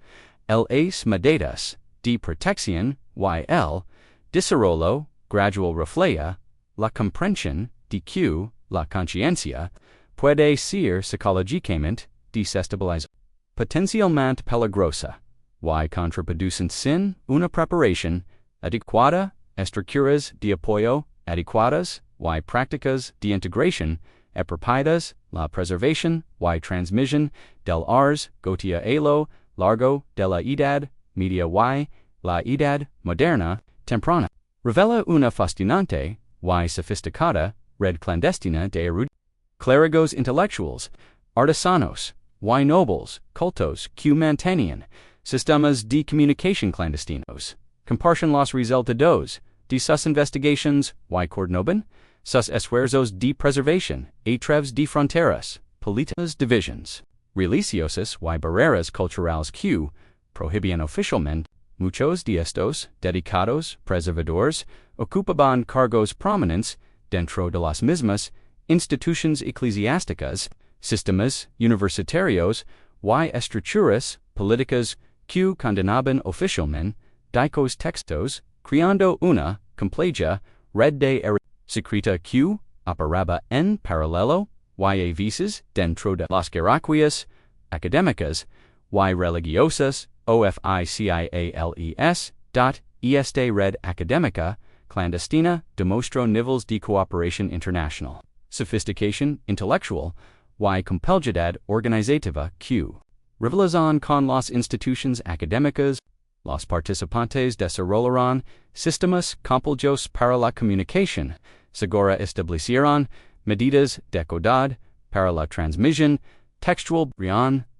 las medidas de protección y el desarrollo gradual refleja la comprensión de que la conciencia puede ser psicológicamente desestabilizada, potencialmente peligrosa, y contraproducen sin una preparación adecuada, estructuras de apoyo adecuadas y prácticas de integración apropiadas, la preservación y transmisión del Ars Goetia a lo largo de la Edad Media y la Edad Moderna temprana revela una fascinante y sofisticada red clandestina de eruditos, clérigos intelectuales, artesanos y nobles, cultos que mantenían sistemas de comunicación clandestinos, comparten los resultados de sus investigaciones y coordinaban sus esfuerzos de preservación a través de fronteras, políticas divisions, religiosas y barreras culturales que prohibían oficialmente. Muchos de estos dedicados preservadores ocupaban cargos prominentes dentro de las mismas instituciones eclesiásticas, sistemas universitarios y estructuras políticas que condenaban oficialmente dichos textos Criando una, complagia, red de secreta q, operaba en paralelo, y a veces dentro de las jerarquicas académicas, y religiosas, officiales, este red académica, clandestina, demostró niveles de cooperación internacional. Sophistication intellectual, y complejidad organizativa q. Rivalización con las instituciones académicas, los participantes desarrollaron sistemas complejos para la comunicación, segura establecieron medidas de calidad para la transmisión textual,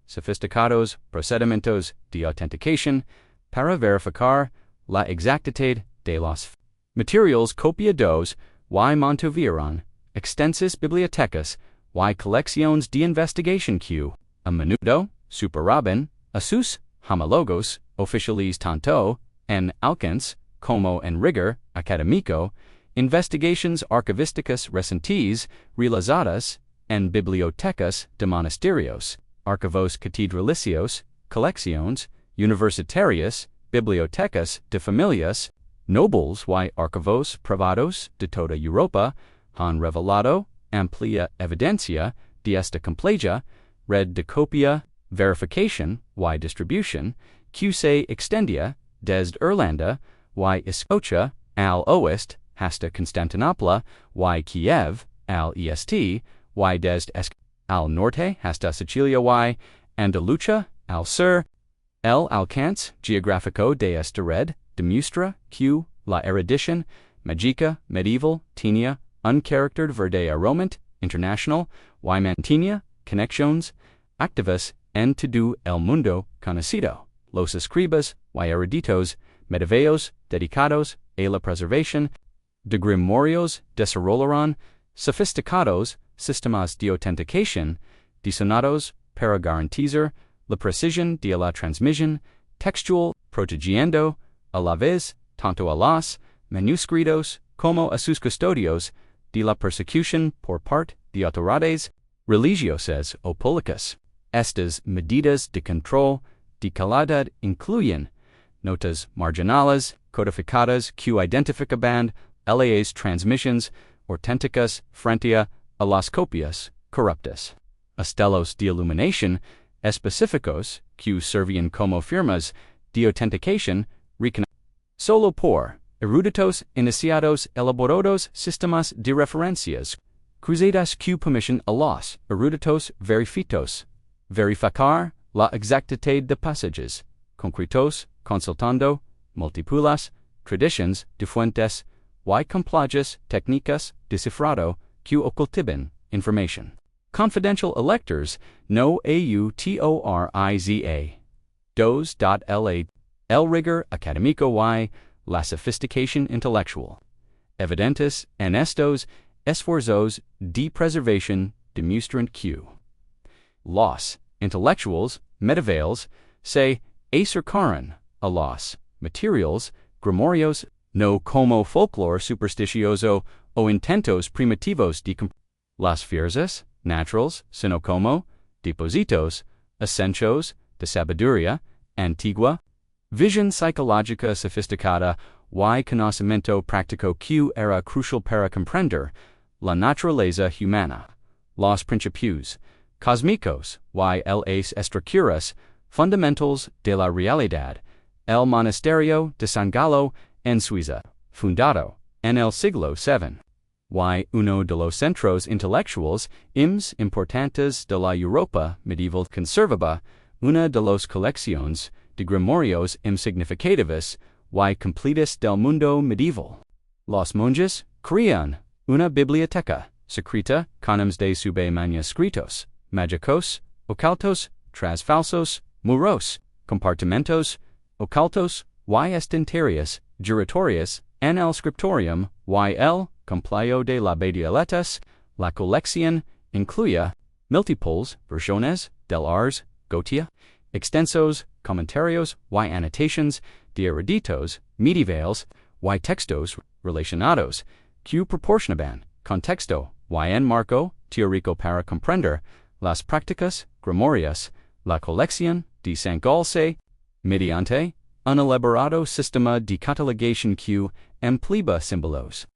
sofisticados procedimientos de autenticación para verificar la exactitud de los materiales copiados y mantuvieron extensas bibliotecas y colecciones de investigación que, a menudo, superaban a sus homólogos oficiales tanto en alcance como en rigor académico, investigaciones archivísticas recientes realizadas en bibliotecas de monasterios, archivos catedralicios, colecciones universitarias, bibliotecas de familias, nobles y archivos privados de toda Europa han revelado amplia evidencia de esta compleja red de copia, verificación y distribución que se extendía desde Irlanda y Escocia al oeste hasta Constantinopla y Kiev al este y desde al norte hasta Sicilia y Andalucía al sur. El alcance geográfico de esta red demuestra que la erudición mágica medieval tenía un carácter verdaderamente internacional y mantenía conexiones activas en todo el mundo conocido. Los escribas y eruditos medievales dedicados a la preservación de grimorios desarrollaron sofisticados sistemas de autenticación diseñados para garantizar la precisión de la transmisión textual, protegiendo a la vez tanto a los manuscritos como a sus custodios de la persecución por parte de autoridades religiosas o políticas. Estas medidas de control de calidad incluyen notas marginales codificadas que identificaban las transmisiones auténticas frente a las copias corruptas. Estelos de iluminación específicos que servían como firmas de autenticación solo por eruditos iniciados elaborados sistemas de referencias cruzadas que permiten a los eruditos verificar la exactitud de pasajes concretos consultando múltiples tradiciones de fuentes y complejas técnicas de cifrado que ocultaban información. Confidential electors no autoriza. 2.la. El rigor académico y la sofisticación intelectual. Evidentes en estos esfuerzos de preservación demuestran que los intelectuals medievales se acercaron a los materiales grimorios no como folclore supersticioso o intentos primitivos de las fuerzas naturales, sino como depósitos essentios de sabiduría antigua, visión psicológica sofisticada y conocimiento práctico que era crucial para comprender la naturaleza humana, los principios cósmicos y las estructuras fundamentales de la realidad. El monasterio de San Galo en Suiza, fundado en el siglo VII, y uno de los centros intelectuales más importantes de la Europa medieval, conservaba una de las colecciones de grimorios significativas y completas del mundo medieval. Los monjes crean una biblioteca secreta con de sube manuscritos mágicos, ocultos, tras falsos, muros, compartimentos, ocultos, y estanterías, giratorias, en el scriptorium, y el complejo de la letras. La colección incluía múltiples versiones del Ars Goetia, extensos comentarios y anotaciones de eruditos medievales y textos relacionados que proporcionaban contexto y en marco teórico para comprender las prácticas grimorias. La colección de San Galo se, mediante un elaborado sistema de catalogación que empleaba símbolos,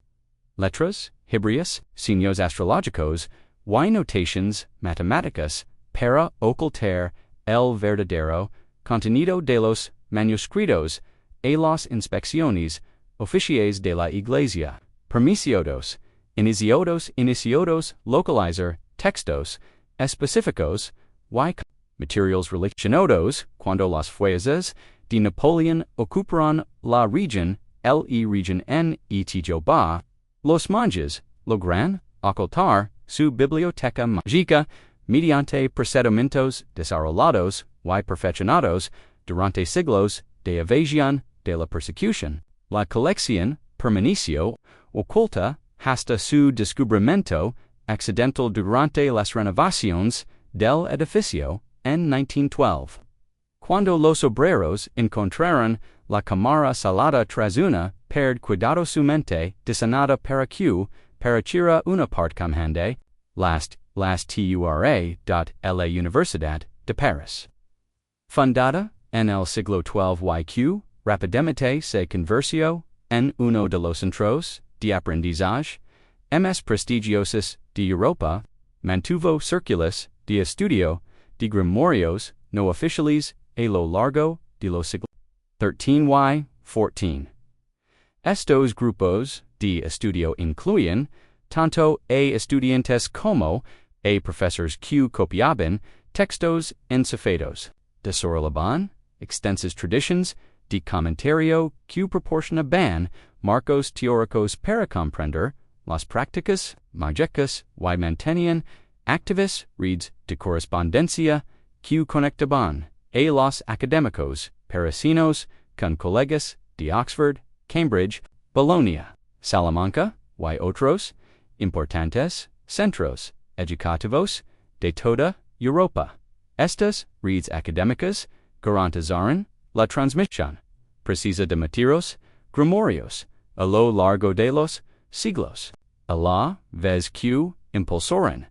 letras, hibrios, signos astrológicos, y notaciones matemáticas para ocultar el verdadero contenido de los manuscritos a las inspecciones oficiales de la Iglesia. Permisiodos, iniciados, localizar, textos, específicos, y materials relacionados cuando las fuerzas de Napoleón ocuparon la región, región en Jehová, los monjes logran ocultar su biblioteca mágica mediante procedimientos desarrollados y perfeccionados durante siglos de evasión de la persecución. La colección permaneció oculta hasta su descubrimiento accidental durante las renovaciones del edificio en 1912. Cuando los obreros encontraron la cámara salada tras una pared cuidadosamente diseñada para que pareciera una parte caminante, las tura la Universidad de París. Fundada en el siglo XII y que rápidamente se convirtió en uno de los centros de aprendizaje más prestigiosos de Europa, mantuvo círculos de estudio de grimorios no oficiales a lo largo de los siglos XIII y XIV. Estos grupos de estudio incluyen tanto a estudiantes como a profesores que copiaban textos encefados, desarrollaban extensas tradiciones de comentario que proporcionaban marcos teóricos para comprender las prácticas mágicas y mantenían activas redes de correspondencia que conectaban a los académicos parisinos con colegas de Oxford, Cambridge, Bologna, Salamanca y otros importantes centros educativos de toda Europa. Estas redes académicas garantizaron la transmisión precisa de materiales grimorios a lo largo de los siglos, a la vez que impulsaron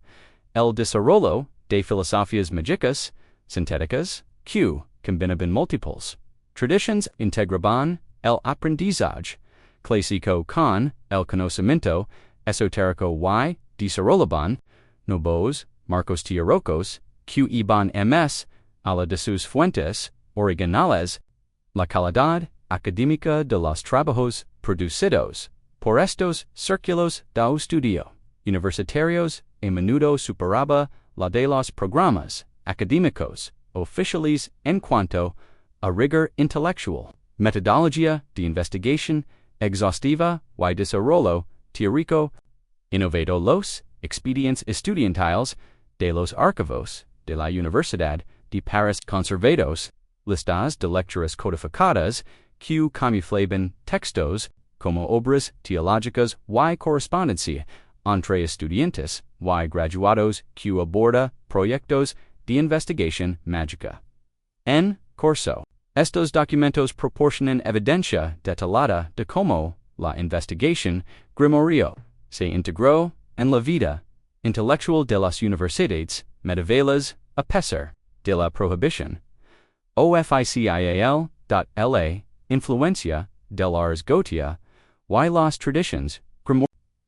el desarrollo de filosofías mágicas sintéticas que combinaban múltiples tradiciones, integraban el aprendizaje clásico con el conocimiento esotérico y desarrollaban nuevos marcos teóricos que iban más allá de sus fuentes originales. La calidad académica de los trabajos producidos por estos círculos de estudio universitarios a menudo superaba la de los programas académicos oficiales en cuanto a rigor intelectual, metodología de investigación exhaustiva y desarrollo teórico. Innovado los expedientes estudiantiles de los archivos de la Universidad de París conservados, listas de lecturas codificadas que camuflaban textos como obras teológicas y correspondencia entre estudiantes y graduados que aborda proyectos de investigación mágica. En curso, estos documentos proporcionan evidencia detallada de cómo la investigación grimorio se integró en la vida intelectual de las universidades medievales a pesar de la prohibición oficial la influencia del Ars Goetia y las tradiciones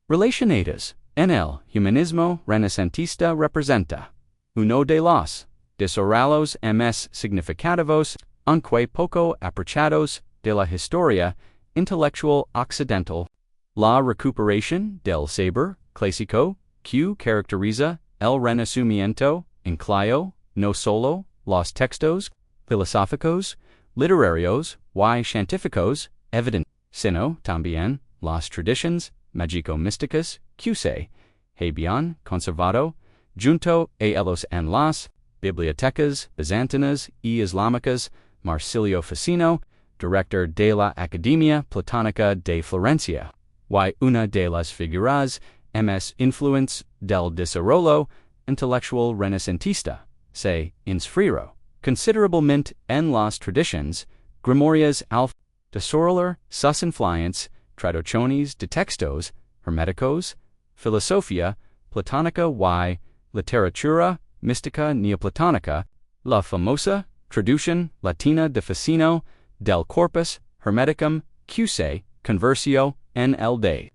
relacionadas en el humanismo renacentista representa uno de los desarrollos más significativos, aunque poco aprovechados, de la historia intelectual occidental. La recuperación del saber clásico que caracteriza el Renacimiento incluyó no solo los textos filosóficos, literarios y científicos evidentes, sino también las tradiciones mágico-místicas que se habían conservado junto a ellos en las bibliotecas bizantinas y islámicas. Marsilio Ficino, director de la Academia Platónica de Florencia, y una de las figuras más influentes del desarrollo intelectual renacentista, se inscribió considerablemente en las tradiciones grimorias al desarrollar sus influencias traducciones de textos herméticos, filosofía platónica y literatura mística neoplatónica. La famosa traducción latina de Ficino del corpus hermeticum qse conversio nl de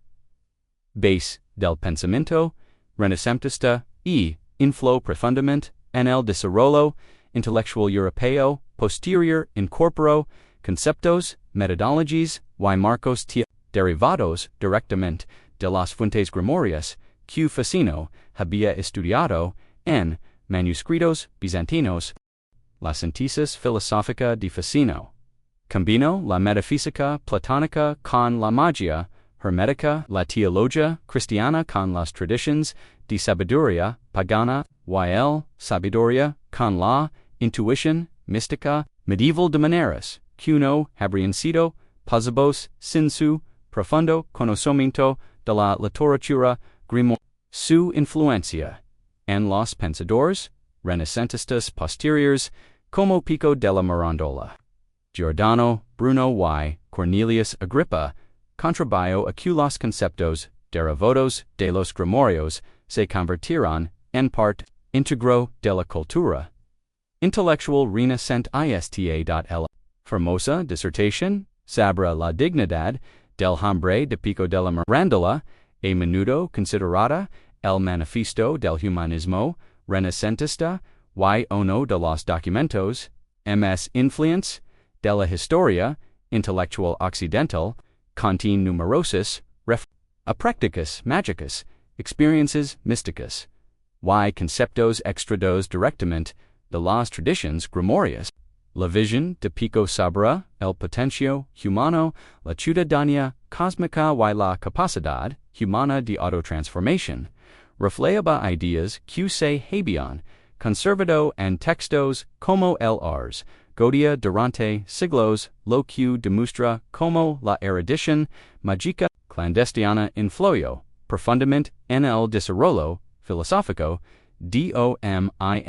base del pensamento renascentista inflow profundament nl desarrollo intellectual europeo posterior incorporo conceptos methodologies y marcos derivados directamente de las fuentes grimorias que Ficino había estudiado en manuscritos bizantinos. La síntesis filosófica de Ficino combinó la metafísica platónica con la magia hermética, la teología cristiana con las tradiciones de sabiduría pagana y el sabiduría con la intuición mística medieval de maneras que uno habrían sido posibles sin su profundo conocimiento de la literatura grimorio. Su influencia en los pensadores renacentistas posteriores como Pico della Mirandola, Giordano Bruno y Cornelius Agrippa contribuyó a que los conceptos derivados de los grimorios se convirtieron en parte íntegro de la cultura intellectual renascente ista. Famosa dissertación sobre la dignidad del hombre de Pico della Mirandola a menudo considerada el manifiesto del humanismo renacentista y uno de los documentos más influyentes de la historia intelectual occidental, contiene numerosas a prácticas mágicas, experiencias místicas, y conceptos extraídos directamente de las tradiciones grimorias. La visión de Pico sobre el potencio humano, la ciudadanía cósmica y la capacidad humana de autotransformación, reflejaba ideas que se habían conservado en textos como el Ars Goetia durante siglos, lo que demuestra como la erudición mágica clandestina influyó profundamente en el desarrollo filosófico dominante.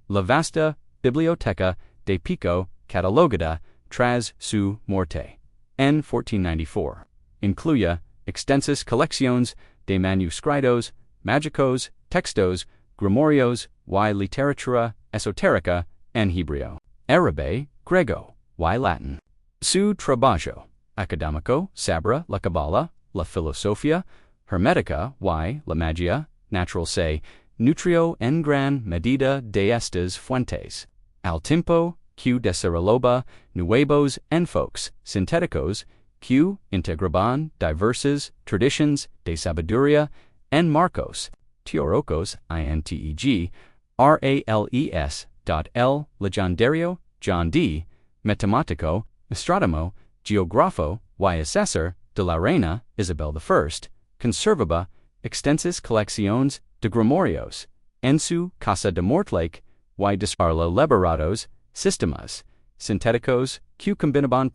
La vasta biblioteca de Pico catalogada tras su muerte en 1494 incluye extensas colecciones de manuscritos mágicos, textos, grimorios y literatura esotérica en hebreo, árabe, griego y latín. Su trabajo académico sobre la cabala, la filosofía hermética y la magia natural se nutrió en gran medida de estas fuentes, al tiempo que desarrollaba nuevos enfoques sintéticos que integraban diversas tradiciones de sabiduría en marcos teóricos integ rales. El legendario John D. matemático, astrónomo, geógrafo y asesor de la reina Isabel I, conservaba extensas colecciones de grimorios en su casa de Mortlake y desarrolló elaborados sistemas sintéticos que combinaban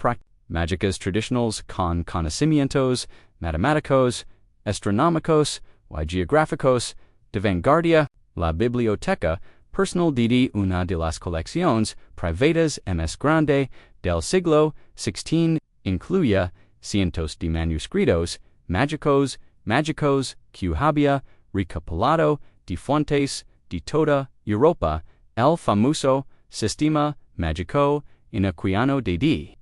mágicas tradicionales con conocimientos matemáticos, astronómicos y geográficos de vanguardia. La biblioteca personal de una de las colecciones privadas más grande del siglo XVI incluye cientos de manuscritos mágicos que había recopilado de fuentes de toda Europa. El famoso sistema mágico inocuano de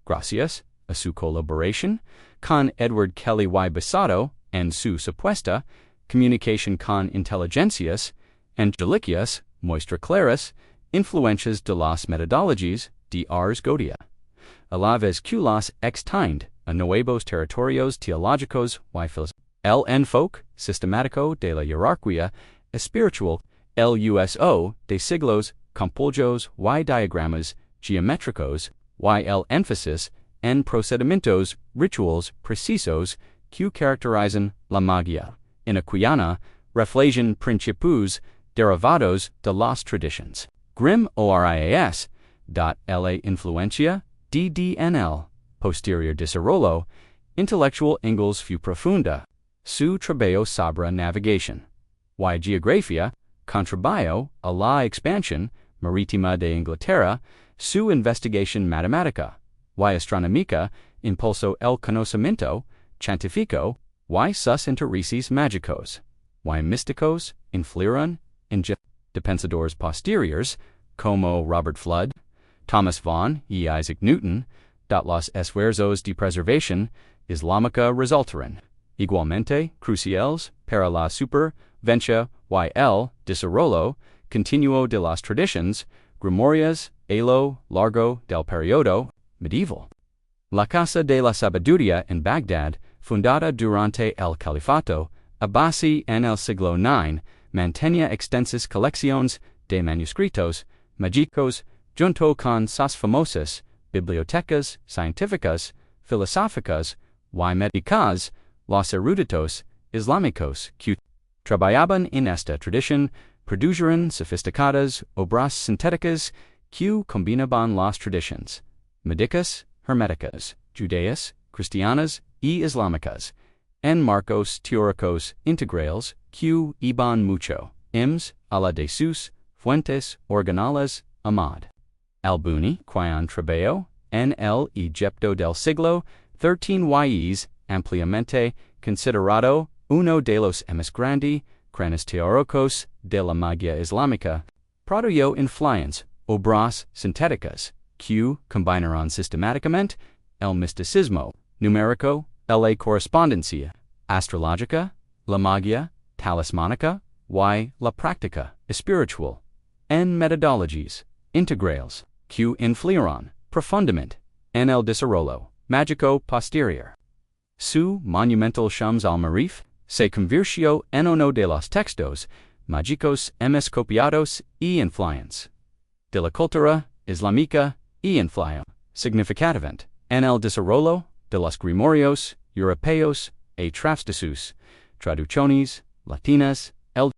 gracias a su colaboración con Edward Kelly y Basado en su supuesta comunicación con inteligencias angelicas muestra claras influencias de las metodologías de Ars Goetia, a la vez que las extiende a nuevos territorios teológicos y filosóficos. El enfoque sistemático de la jerarquía espiritual, el uso de siglos compulsos y diagramas geométricos, y el énfasis en procedimientos rituales precisos que caracterizan la magia inocuana, reflejan principios derivados de las tradiciones. Grimoires. La influencia DDNL, posterior desarrollo intelectual Ingles fue profunda. Su trabajo sobre navegación y geografía contribuyó a la expansión marítima de Inglaterra. Su investigación matemática y astronómica impulsó el conocimiento científico y sus intereses mágicos y místicos influyeron en de pensadores posteriores como Robert Flood, Thomas Vaughan y Isaac Newton, los esfuerzos de preservación islámica resultaron, igualmente, cruciales para la supervivencia y el desarrollo continuo de las tradiciones grimorias a lo largo del periodo medieval. La Casa de la Sabiduría en Bagdad, fundada durante el Califato Abbasi en el siglo IX, mantenía extensas colecciones de manuscritos mágicos junto con sus famosas bibliotecas científicas, filosóficas y médicas. Los eruditos islámicos que trabajaban en esta tradición produjeron sofisticadas obras sintéticas que combinaban las tradiciones médicas, herméticas, judeas, cristianas y islámicas en marcos teóricos integrales que iban mucho a la de sus fuentes originales. Ahmad al-Buni, quien trabajó en el Egipto del siglo XIII y es ampliamente considerado uno de los más grandes cráneos teóricos de la magia islámica, produjo influencias obras sintéticas que combinaron sistemáticamente el misticismo numérico, la correspondencia astrológica, la magia talismánica y la práctica espiritual en metodologias integrales que influyeron profundamente en el desarrollo mágico posterior. Su monumental Shams al-Marif se convirtió en uno de los textos mágicos más copiados y influyentes de la cultura islámica y influyó significativamente en el desarrollo de los grimorios europeos a través de sus traducciones latinas. El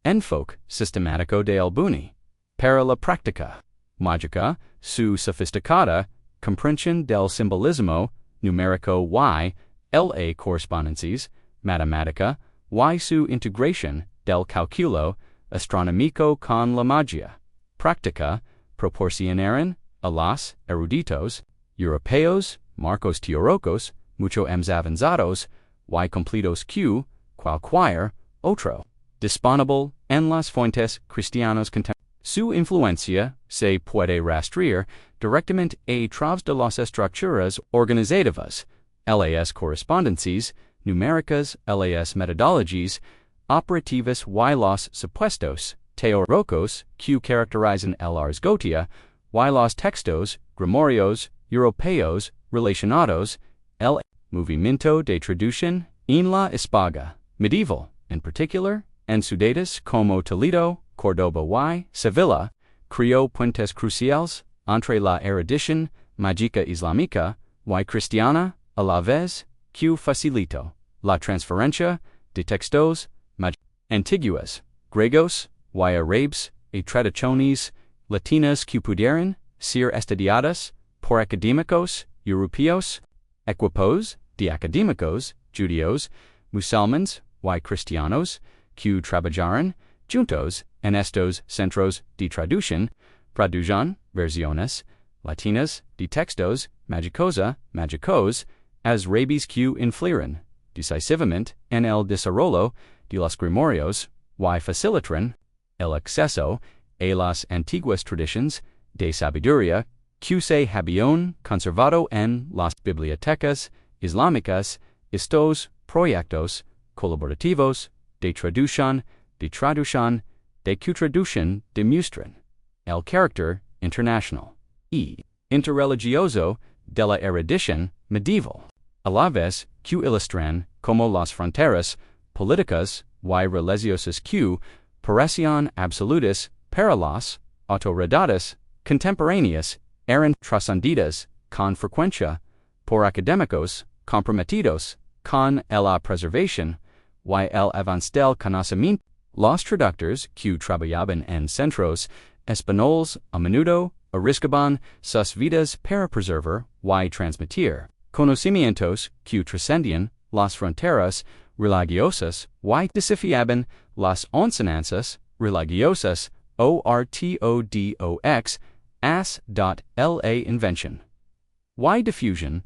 enfoque sistemático de al-Buni para la práctica mágica, su sofisticada comprensión del simbolismo numérico y la correspondencias matemática y su integración del cálculo astronómico con la magia práctica proporcionaron a los eruditos europeos marcos teóricos mucho más avanzados y completos que cualquier otro disponible en las fuentes cristianas contemporáneas. Su influencia se puede rastrear directamente a través de las estructuras organizativas, las correspondencias numéricas, las metodologias operativas y los supuestos teóricos que caracterizan el Ars Goetia y los textos grimorios europeos relacionados. El movimiento de traducción en la España medieval, en particular, en ciudades como Toledo, Córdoba y Sevilla, creó puentes cruciales entre la erudición mágica islámica y cristiana a la vez que facilitó la transferencia de textos antiguos, griegos y árabes y tradiciones latinas que pudieron ser estudiadas por académicos europeos, equipos de académicos judíos, musulmanes y cristianos que trabajaron juntos en estos centros de traducción, produjeron versiones latinas de textos mágicos, as rabis que influyeron decisivamente en el desarrollo de los grimorios y facilitaron el acceso a las antiguas tradiciones de sabiduría que se habían conservado en las bibliotecas islámicas. Estos proyectos colaborativos de traducción de co-traducción demuestran el carácter internacional y interreligioso de la erudición medieval, a la vez que ilustran como las fronteras políticas y religiosas que parecían absolutas para las autoridades contemporáneas eran trascendidas con frecuencia por académicos comprometidos con la preservación y el avance del conocimiento. Los traductores que trabajaban en centros españoles a menudo arriesgaban sus vidas para preservar y transmitir conocimientos que trascendían las fronteras religiosas y desafiaban las enseñanzas religiosas. Ortodox la invención y difusión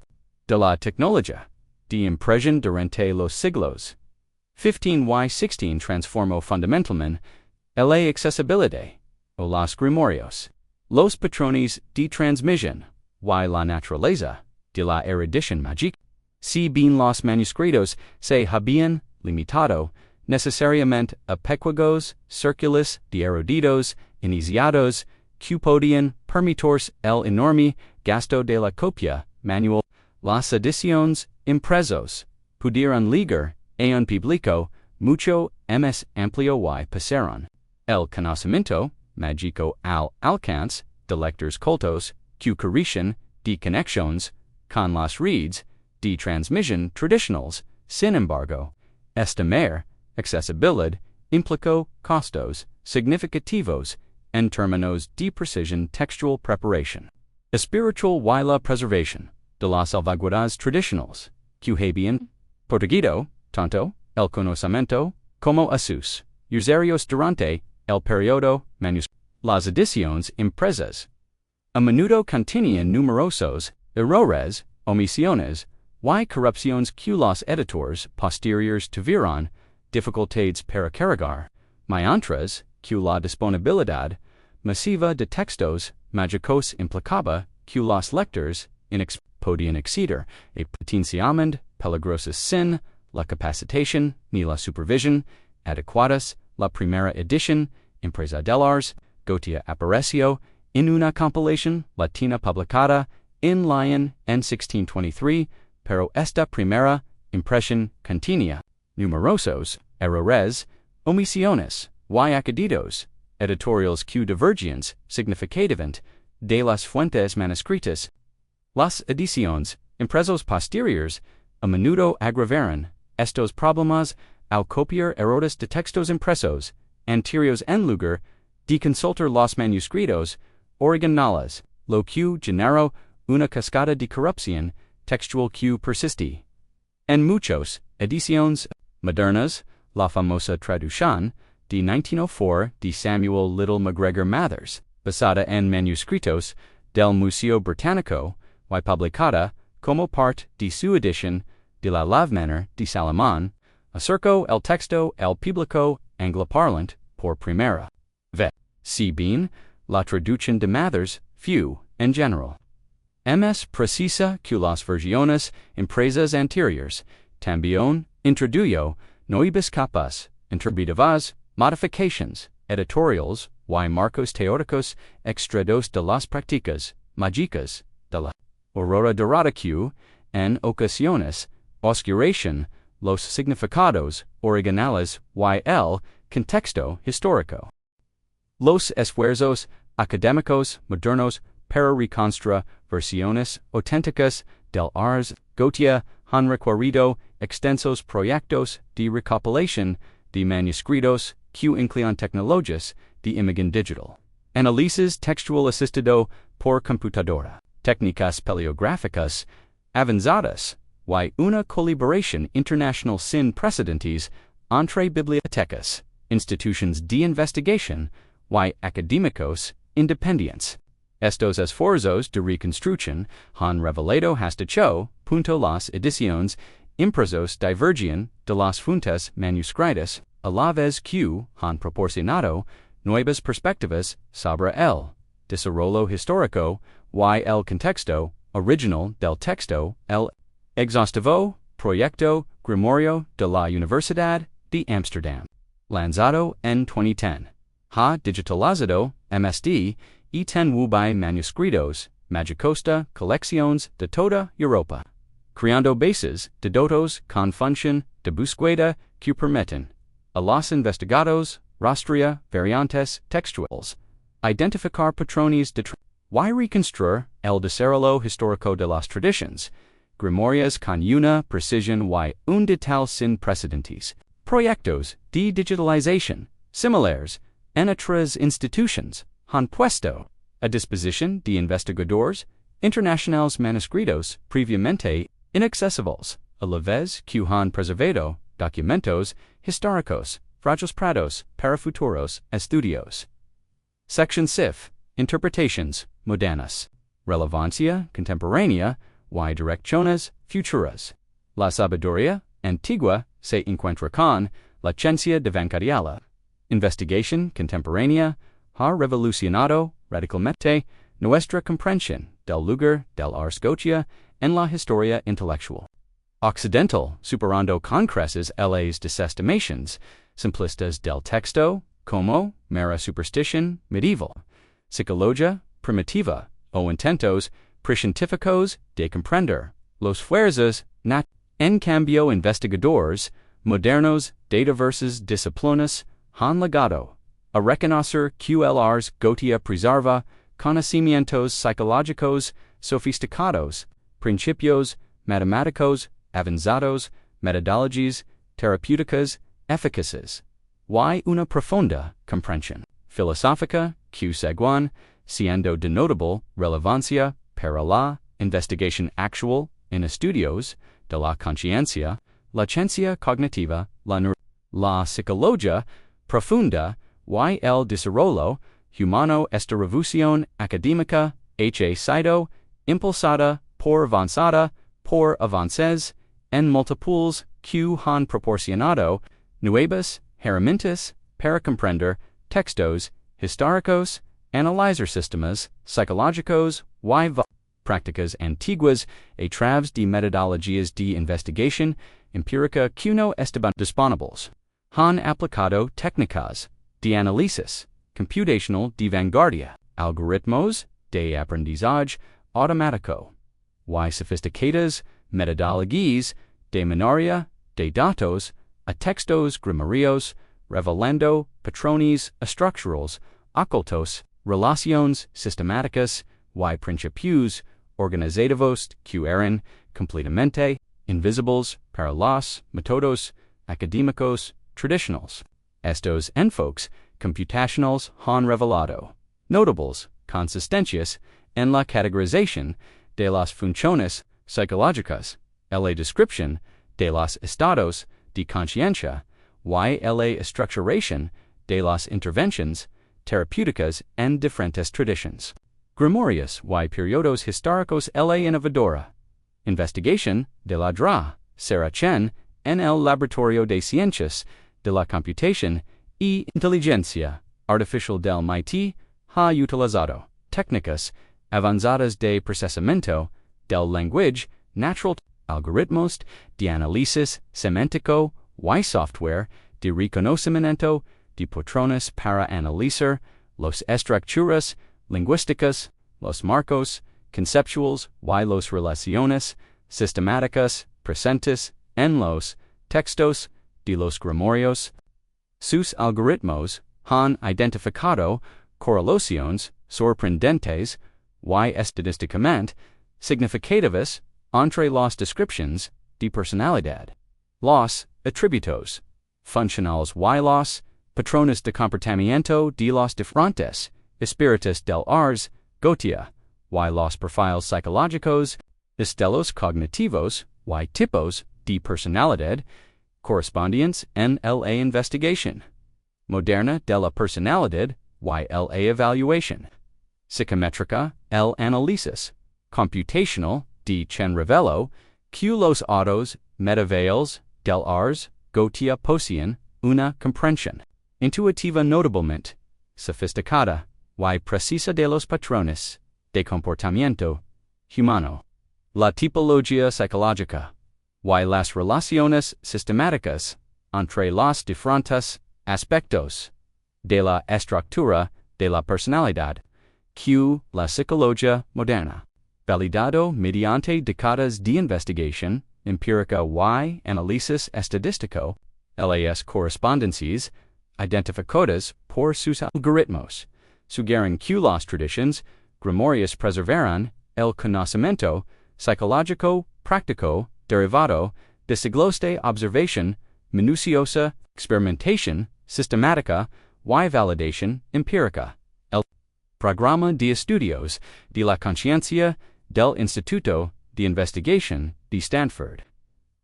de la tecnología de impresión durante los siglos XV y XVI transformó fundamentalmente la accesibilidad a los grimorios Los patrones de transmisión, y la naturaleza de la erudición mágica. Si bien los manuscritos se habían limitado necesariamente a pequeños círculos de eruditos iniciados que podían permitirse el enorme gasto de la copia manual, las ediciones impresos pudieron ligar a un público mucho más amplio y pasaron el conocimiento mágico al alcance de lectores cultos que carecen de conexiones con las redes de transmisión tradicionales. Sin embargo, esta mayor accesibilidad implicó costos significativos en términos de precisión textual preparación espiritual y la preservación de las salvaguardas tradicionales que habían protegido tanto el conocimiento como a sus usuarios durante el periodo manuscrito. Las ediciones impresas a menudo contenían numerosos errores, omisiones y corrupciones que los editores posteriores tuvieron dificultades para cargar, mientras que la disponibilidad masiva de textos mágicos implicaba que los lectores podían acceder a potencialmente peligrosos sin la capacitación ni la supervisión adecuadas. La primera edición impresa del Ars Goetia apareció en una compilación latina publicada en Lyon en 1623, pero esta primera impresión contenía numerosos errores, omisiones y acaditos editoriales que divergían significativamente de las fuentes manuscritas. Las ediciones impresas posteriores a menudo agravaron estos problemas al copiar errores de textos impresos anteriores en lugar de consultar los manuscritos originales, lo que generó una cascada de corrupción textual que persiste. En muchas ediciones modernas, la famosa traducción de 1904 de Samuel Little MacGregor Mathers, basada en manuscritos del Museo Británico y publicada como parte de su edición de la Llave Menor de Salomón, acercó el texto al público angloparlante por primera vez. Si bien la traducción de Mathers fue, en general, más precisa que las versiones impresas anteriores, también introdujo nuevas capas interpretativas, modificaciones editoriales y marcos teóricos extraídos de las prácticas mágicas de la aurora dorada que, en ocasiones, oscurecen los significados originales y el contexto histórico. Los esfuerzos académicos modernos para reconstruir versiones auténticas del Ars Goetia han requerido extensos proyectos de recopilación de manuscritos que incluyen tecnologías de imagen digital, análisis textual asistido por computadora, técnicas paleográficas avanzadas y una colaboración internacional sin precedentes entre bibliotecas, instituciones de investigación y académicos independientes. Estos esfuerzos de reconstrucción han revelado hasta qué punto las ediciones impresas divergían de las fuentes manuscritas, a la vez que han proporcionado nuevas perspectivas sobre el desarrollo histórico y el contexto original del texto. El exhaustivo proyecto grimorio de la Universidad de Amsterdam, lanzado en 2010, ha digitalizado MSD y 10 manuscritos mágicos de colecciones de toda Europa, creando bases de datos con función de búsqueda que permiten a los investigadores rastrear variantes textuales, identificar patrones de y reconstruir el desarrollo histórico de las tradiciones grimorias con una precisión y un detalle sin precedentes. Proyectos de digitalización similares en otras instituciones han puesto a disposición de investigadores internacionales manuscritos previamente inaccesibles, a la vez que han preservado documentos históricos frágiles para futuros estudios. Sección CIF, Interpretaciones modernas, relevancia contemporánea y direcciones futuras. La sabiduría antigua se encuentra con la ciencia devancaria. Investigación contemporánea ha revolucionado radicalmente, nuestra comprensión del lugar del Ars Goetia en la historia intelectual occidental, superando con creces las desestimaciones simplistas del texto, como mera superstición medieval, psicología primitiva o intentos prescientíficos de comprender los fuerzas nat. En cambio, investigadores modernos de diversas disciplinas han legado a reconocer que el Ars Goetia preserva conocimientos psicológicos sofisticados, principios matemáticos avanzados, metodologias terapéuticas eficaces, y una profunda comprensión filosófica que según siendo de notable relevancia para la investigación actual en estudios de la conciencia, la ciencia cognitiva, la psicología profunda y el desarrollo humano. Esta revolución académica ha sido impulsada por avances en múltiples que han proporcionado nuevas herramientas para comprender textos históricos, analizar sistemas psicológicos y prácticas antiguas a través de metodologías de investigación empírica que no estaban disponibles. Han aplicado técnicas de análisis computacional de vanguardia, algoritmos de aprendizaje automático y sofisticadas metodologías de memoria de datos a textos grimorios, revelando patrones estructurales ocultos, relaciones sistemáticas y principios organizativos que eran completamente invisibles para los métodos académicos tradicionales. Estos enfoques computacionales han revelado notables consistencias en la categorización de las funciones psicológicas, en la descripción de los estados de conciencia y en la estructuración de las intervenciones terapéuticas en diferentes tradiciones. Grimorios y periodos históricos. La innovadora investigación de la ceremonial en el laboratorio de ciencias de la computación y inteligencia artificial del MIT ha utilizado técnicas avanzadas de procesamiento del lenguaje natural, algoritmos de análisis semántico y software de reconocimiento de patrones para analizar las estructuras lingüísticas, los marcos conceptuales y las relaciones sistemáticas presentes en los textos de los grimorios. Sus algoritmos han identificado correlaciones sorprendentes y estadísticamente significativas entre las descripciones de personalidad, los atributos funcionales y los patrones de comportamiento de los diferentes espíritus del Ars Goetia y los perfiles psicológicos, estilos cognitivos y tipos de personalidad correspondientes en la investigación moderna de la personalidad y la evaluación psicométrica. El análisis computacional de Chen reveló que los autos medievales del Ars Goetia poseían una comprensión intuitiva notablemente sofisticada y precisa de los patrones de comportamiento humano, la tipología psicológica y las relaciones sistemáticas entre los diferentes aspectos de la estructura de la personalidad que la psicología moderna, validado mediante décadas de investigación empírica y análisis estadístico, las correspondencias identificadas por sus algoritmos, sugieren que las tradiciones grimorias preservaron el conocimiento psicológico práctico derivado de siglos de observación minuciosa, experimentación sistemática y validación empírica. El programa de estudios de la conciencia del Instituto de Investigación de Stanford,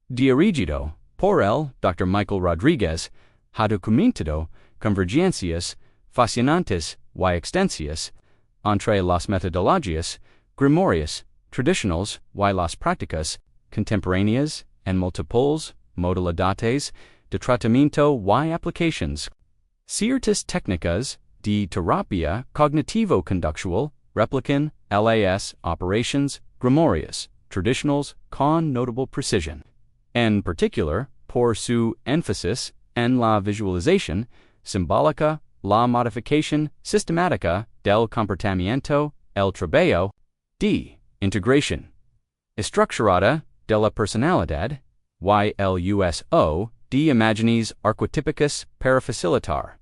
dirigido por el Dr. Michael Rodriguez, ha documentado convergencias fascinantes y extensas entre las metodologías grimorias tradicionales y las prácticas contemporáneas en múltiples modalidades de tratamiento y aplicaciones. Ciertas técnicas de terapia cognitivo-conductual, replican, LAS, operations, grimorious, traditionals, con notable precision. En particular, por su énfasis en la visualización simbólica, la modificación sistemática del comportamiento, el trabajo de integración estructurada de la personalidad, YLUSO, de imágenes arquetípicas para facilitar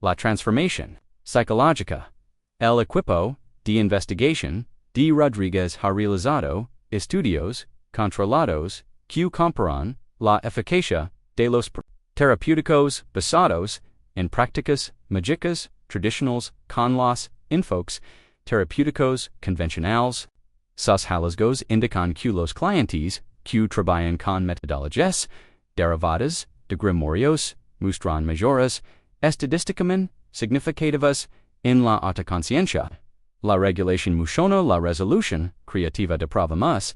la transformación psicológica. El equipo de investigación de Rodríguez ha realizado estudios controlados que comparan la eficacia de los terapéuticos basados en prácticas mágicas tradicionales con los enfoques terapéuticos convencionales. Sus hallazgos indican que los clientes que trabajan con metodologías derivadas de grimorios muestran mejoras estadísticamente significativas en la autoconciencia, la regulación emocional, la resolución creativa de problemas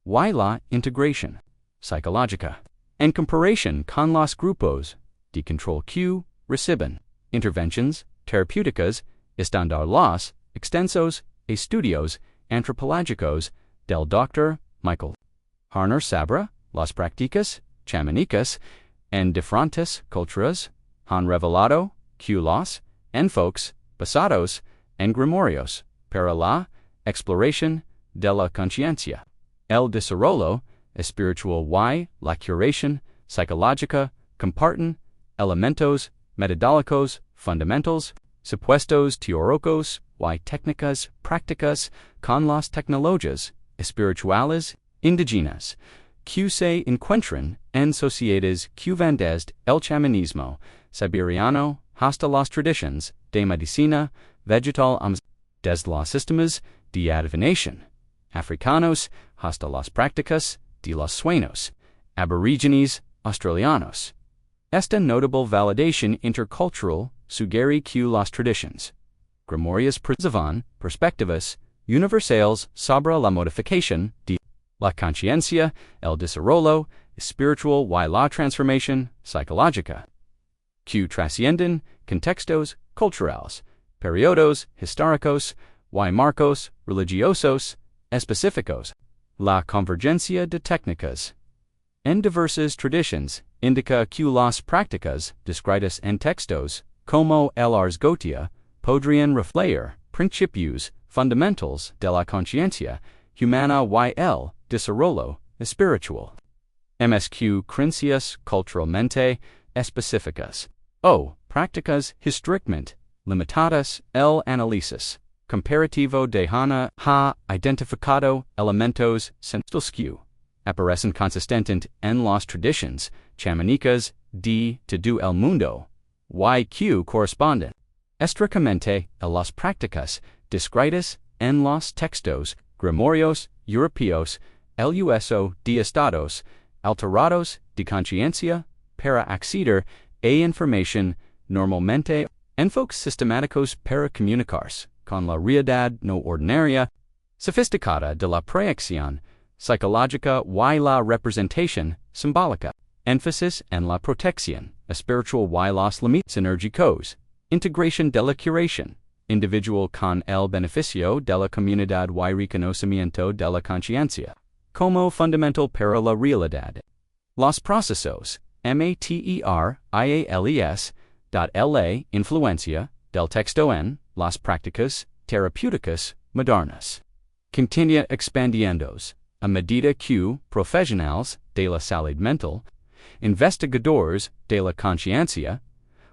y la integración psicológica. En comparación con los grupos de control que reciben intervenciones terapéuticas, están los extensos estudios antropológicos del Dr. Michael Harner Sabra, las prácticas chamánicas en diferentes culturas han revelado que los enfoques basados en grimorios para la exploración de la conciencia, el desarrollo espiritual y la curación psicológica comparten elementos metodológicos fundamentals, supuestos teóricos y técnicas prácticas con las tecnologías espirituales indígenas que se encuentran en sociedades que van desde el chamanismo siberiano hasta las tradiciones de medicina vegetal desde los sistemas de adivinación africanos hasta las prácticas de los sueños aborígenes australianos. Esta notable validación intercultural sugiere que las tradiciones grimorias preservan perspectivas universales sobre la modificación de la conciencia, el desarrollo espiritual y la transformación psicológica, que trascienden contextos culturales, periodos históricos y marcos religiosos específicos. La convergencia de técnicas en diversas tradiciones indica que las prácticas descritas en textos como el Ars Goetia podrían reflejar principios fundamentals de la conciencia humana y el desarrollo espiritual. MSQ creencias culturalmente específicas o prácticas históricamente limitadas. El análisis comparativo de Hana ha identificado elementos centrales que aparecen consistentes en las tradiciones chamánicas de todo el mundo y que corresponden estrictamente a las prácticas descritas en los textos grimorios europeos, el uso de estados alterados de conciencia para acceder a información normalmente enfoques sistemáticos para comunicarse con la realidad no ordinaria, sofisticada de la proyección psicológica y la representación simbólica, énfasis en la protección espiritual y los límites enérgicos, integración de la curación individual con el beneficio de la comunidad y reconocimiento de la conciencia como fundamental para la realidad. Los procesos materiales la influencia del texto en las prácticas terapéuticas modernas continúa expandiéndose a medida que profesionales de la salud mental, investigadores de la conciencia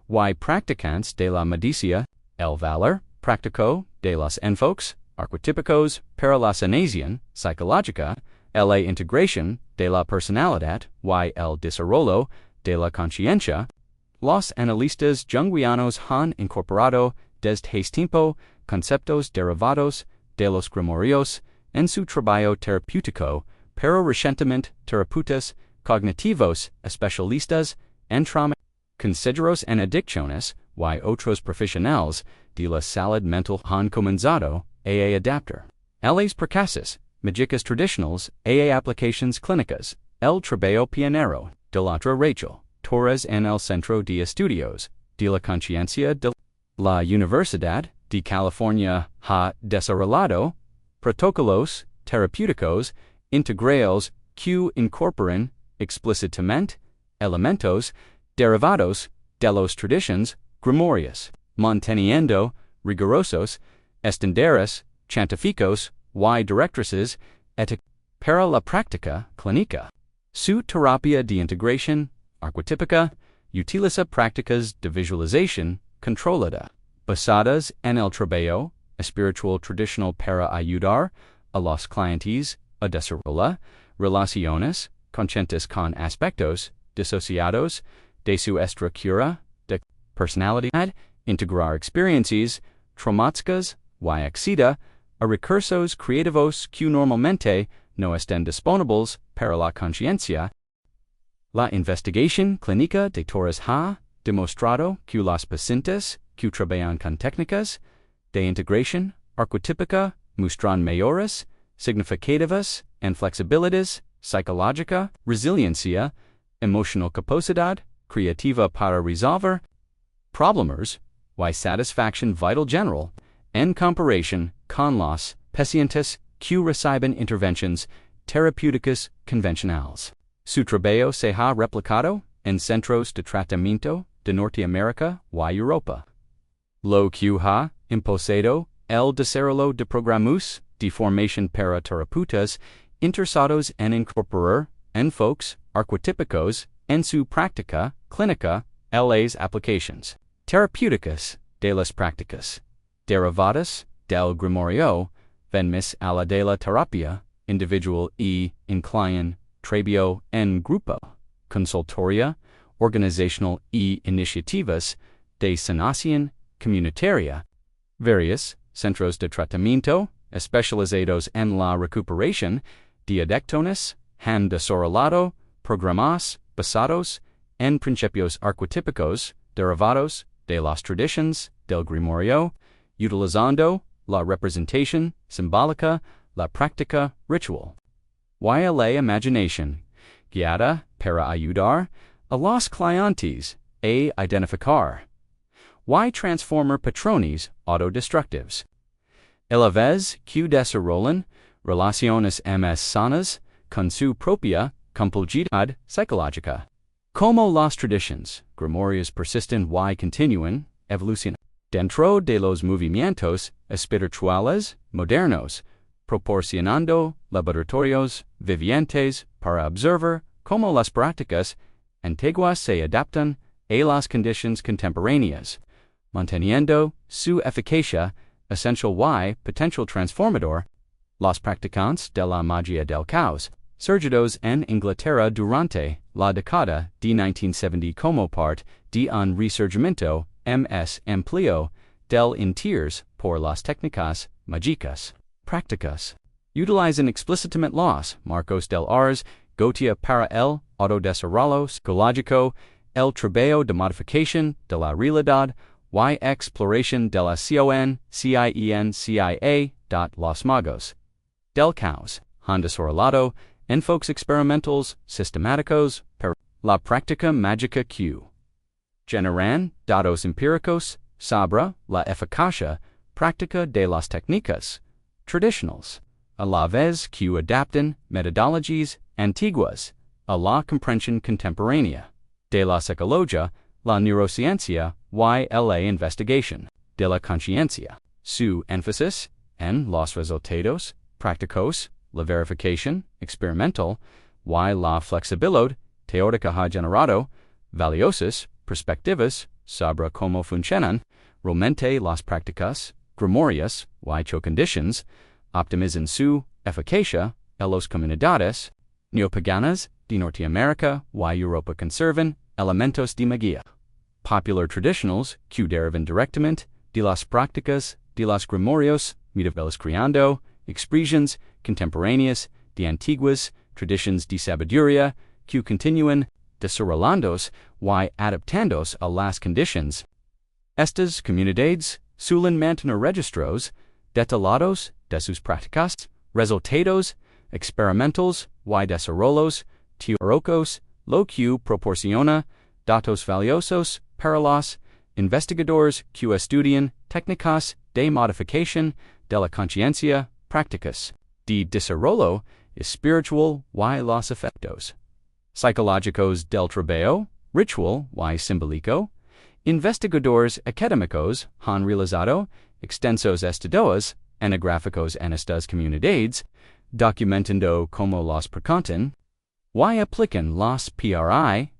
y practicantes de la medicina, el valor práctico de los enfoques arquetípicos para la sanación psicológica, la integración de la personalidad y el desarrollo de la conciencia. Los analistas junguianos han incorporado desde hace tiempo conceptos derivados de los grimorios en su trabajo terapéutico, pero recientemente terapeutas cognitivos especialistas en trauma, consejeros en adicciones y otros profesionales de la salud mental han comenzado a adaptar las prácticas mágicas tradicionales a aplicaciones clínicas. El trabajo pionero de la Dra. Rachel Torres en el Centro de Estudios de la Conciencia de La Universidad de California ha desarrollado protocolos terapéuticos integrales que incorporan explícitamente elementos derivados de las tradiciones grimorias, manteniendo rigurosos estándares científicos y directrices éticas para la práctica clínica. Su terapia de integración arquetípica utiliza prácticas de visualización controlada, basadas en el trabajo espiritual tradicional para ayudar a los clientes a desarrollar relaciones conscientes con aspectos disociados de su estructura de personalidad, integrar experiencias traumáticas y acceder a recursos creativos que normalmente no estén disponibles para la conciencia. La investigación clínica de Torres ha demostrado que los pacientes que trabajan con técnicas de integración arquetípica muestran mayores significativas en flexibilidad psicológica, resiliencia, emocional capacidad creativa para resolver problemas y satisfacción vital general en comparación con los pacientes que reciben intervenciones terapéuticas convencionales. Su trabajo se ha replicado en centros de tratamiento de Norteamérica y Europa. Lo que ha impulsado el desarrollo de programas de formación para terapeutas interesados en incorporar enfoques arquetípicos en su práctica clínica las aplicaciones terapéuticas de las prácticas derivadas del grimorio ven más a la de la terapia individual y incluyen trabajo en grupo, consultoria organizacional y iniciativas de sanación comunitaria. Varios centros de tratamiento especializados en la recuperación de adicciones han desarrollado programas basados en principios arquetípicos derivados de las tradiciones del grimorio, utilizando la representación simbólica, la práctica ritual y la imaginación guiada para ayudar a los clientes a identificar y transformar patrones autodestructivos. A la vez que desarrollan relaciones más sanas con su propia complejidad psicológica. Como las tradiciones grimorias persisten y continúan evolucionando dentro de los movimientos espirituales modernos, proporcionando laboratorios vivientes para observar cómo las prácticas antiguas se adaptan a las condiciones contemporáneas, manteniendo su eficacia essential y potencial transformador. Los practicantes de la magia del caos, surgidos en Inglaterra durante la década de 1970 como parte de un resurgimiento más amplio del interés por las técnicas mágicas prácticas, utilizan explícitamente los marcos del Ars Goetia para el autodesarrollo psicológico, el trabajo de modificación de la realidad y exploración de la conciencia. Los magos del caos han desarrollado enfoques experimentales sistemáticos para la práctica mágica que generan datos empíricos sobre la eficacia práctica de las técnicas tradicionales, a la vez que adaptan metodologías antiguas a la comprensión contemporánea de la psicología, la neurociencia y la investigación de la conciencia. Su énfasis en los resultados prácticos, la verificación experimental y la flexibilidad teórica ha generado valiosas perspectivas sobre cómo funcionan realmente las prácticas grimorias y condiciones optimizan su eficacia en las comunidades neopaganas de Norteamérica y Europa conservan elementos de magia popular tradicionales que derivan directamente de las prácticas de los grimorios medievales creando expresiones contemporáneas de antiguas tradiciones de sabiduría que continúan desarrollándose y adaptándose a las condiciones. Estas comunidades suelen mantener registros detallados de sus prácticas, resultados experimentales y desarrollos teóricos, lo que proporciona datos valiosos para los investigadores que estudian técnicas de modificación de la conciencia, prácticas de desarrollo espiritual y los efectos psicológicos del trabajo, ritual y simbólico. Investigadores académicos han realizado extensos estudios etnográficos en estas comunidades, documentando cómo los precontan y aplican los PRICTICAS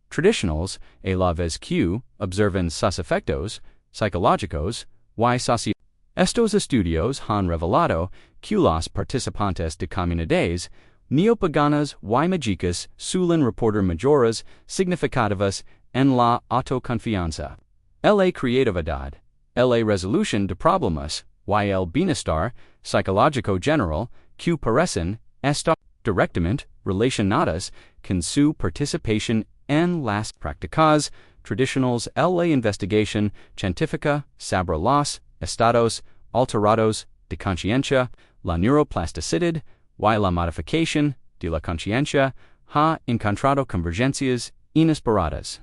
tradicionales a la vez que observan sus efectos psicológicos y sociales. Estos estudios han revelado que los participantes de comunidades neopaganas y mágicas suelen reportar mayores significativas en la autoconfianza, la creatividad, la resolución de problemas y el bienestar psicológico general que parecen estar directamente relacionadas con su participación en las prácticas tradicionales de la investigación científica sobre los estados alterados de conciencia, la neuroplasticidad y la modificación de la conciencia ha encontrado convergencias inesperadas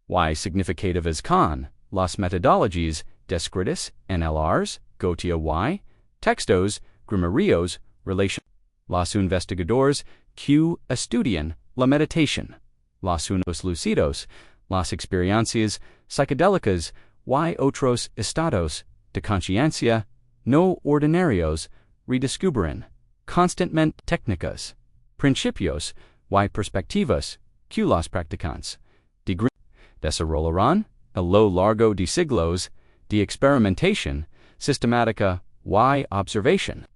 y significativas con las metodologías descritas en el Ars Goetia y textos grimorios relacionados. Los investigadores que estudian la meditación, los sueños lúcidos, las experiencias psicodélicas y otros estados de conciencia no ordinarios redescubren constantemente técnicas, principios y perspectivas que los practicantes desarrollarán a lo largo de siglos de experimentación sistemática y observación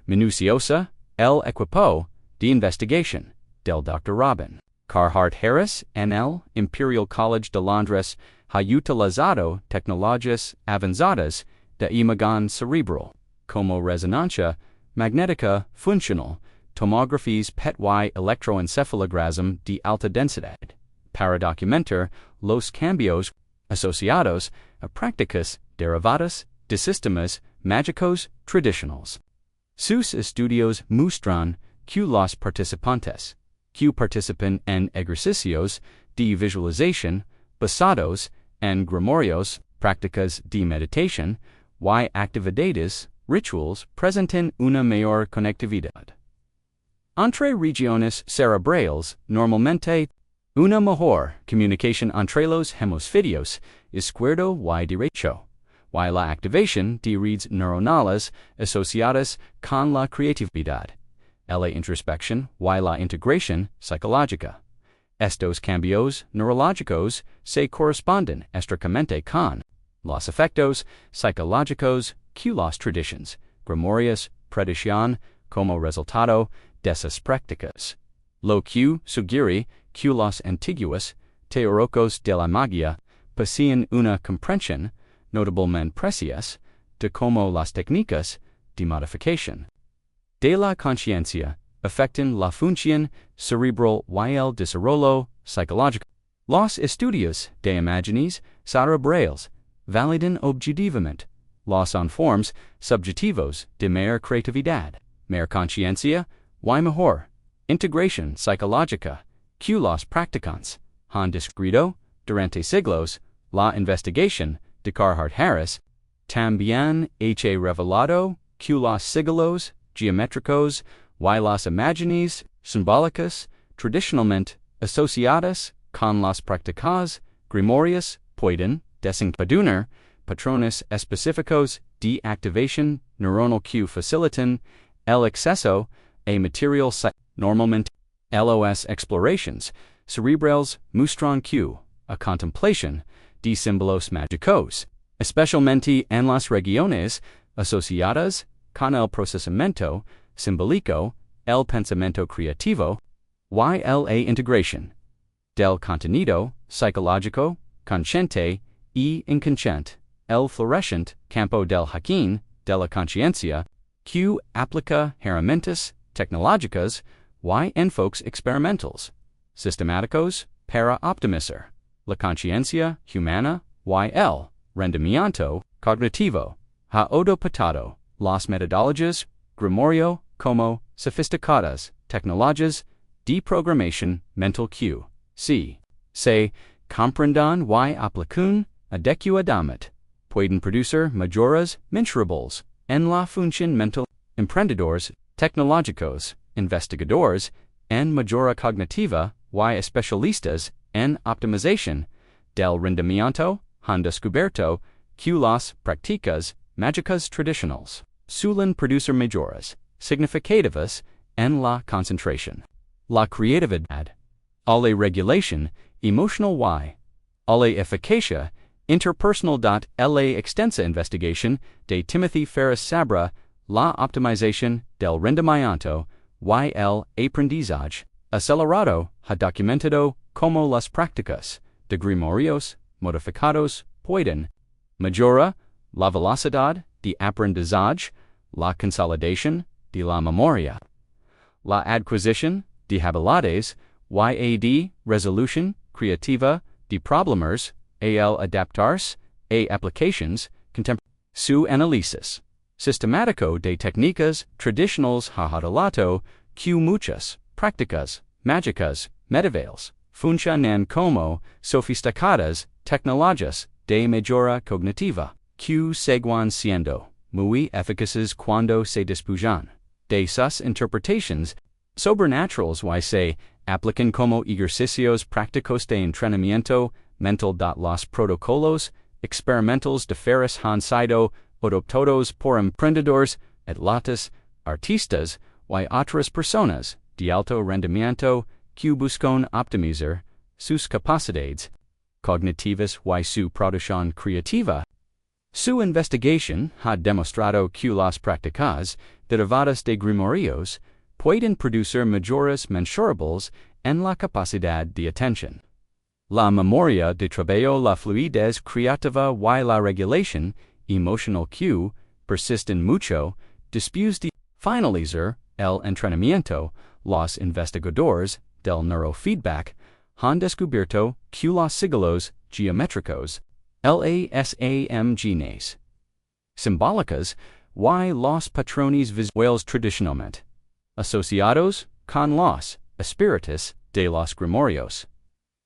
minuciosa. El equipo de investigación del Dr. Robin Carhart Harris en el Imperial College de Londres ha utilizado tecnologías avanzadas de imagen cerebral, como resonancia magnética funcional, tomografías PET y electroencefalograma de alta densidad, para documentar los cambios asociados a prácticas derivadas de sistemas mágicos tradicionales. Sus estudios muestran que los participantes que participan en ejercicios de visualización basados en grimorios, prácticas de meditación y actividades rituales presentan una mayor conectividad entre regiones cerebrales. Normalmente, una mejor comunicación entre los hemisferios izquierdo y derecho, y la activación de redes neuronales asociadas con la creatividad, la introspección y la integración psicológica. Estos cambios neurológicos se corresponden estrechamente con los efectos psicológicos que las tradiciones grimorias predicen como resultado de esas prácticas, lo que sugiere que los antiguos teóricos de la magia poseían una comprensión notablemente precisa de cómo las técnicas de modificación de la conciencia afectan la función cerebral y el desarrollo psicológico. Los estudios de imágenes cerebrales validan objetivamente los informes subjetivos de mayor creatividad, mayor conciencia y mejor integración psicológica que los practicantes han descrito durante siglos. La investigación de Carhart Harris también ha revelado que los siglos geométricos y las imágenes simbólicas tradicionalmente asociadas con las prácticas grimorias pueden desencadenar patrones específicos de activación neuronal que facilitan el acceso a material normalmente. Los explorations cerebrales muestran que a contemplación de símbolos mágicos, especialmente en las regiones asociadas con el procesamiento simbólico, el pensamiento creativo y la integración del contenido psicológico, consciente y inconsciente, el florescente campo del hacking de la conciencia, que aplica herramientas tecnológicas y enfoques experimentales, sistemáticos para optimizar la conciencia humana y el rendimiento cognitivo. Ha adoptado las metodologías grimorio como sofisticadas tecnologías de programación mental que se comprendon y aplicun, adequa damet, pueden producer majoras mensurables, en la función mental, emprendedores, tecnológicos, investigadores, en majora cognitiva y especialistas en optimización del rendimiento han descubierto que las prácticas mágicas tradicionales suelen producir mejoras significativas en la concentración, la creatividad, a la regulación emotional y a la eficacia interpersonal. La extensa investigación de Timothy Ferris Sabra, la optimización del rendimiento y el aprendizaje acelerado ha documentado como las prácticas de grimorios modificados pueden mejorar la velocidad de aprendizaje, la consolidación de la memoria, la adquisición de habilidades y resolución creativa de problemas, el adaptarse a aplicaciones contemporáneas. Su análisis sistemático de técnicas tradicionales ha revelado que muchas prácticas mágicas medievales funcionan como sofisticadas tecnologías de mejora cognitiva, que seguían siendo muy eficaces cuando se disponían de sus interpretaciones sobrenaturales y se aplican como ejercicios prácticos de entrenamiento mental. Los protocolos experimentales de Ferris han sido adoptados por emprendedores, atletas, artistas y otras personas de alto rendimiento que buscan optimizar sus capacidades cognitivas y su producción creativa. Su investigación ha demostrado que las prácticas derivadas de grimorios pueden producir mejoras mensurables en la capacidad de atención, la memoria de trabajo, la fluidez creativa y la regulación emocional que persisten mucho después de finalizar el entrenamiento. Los investigadores del neurofeedback han descubierto que los siglos geométricos, las simbólicas y los patrones visuales tradicionalmente asociados con los espíritus de los grimorios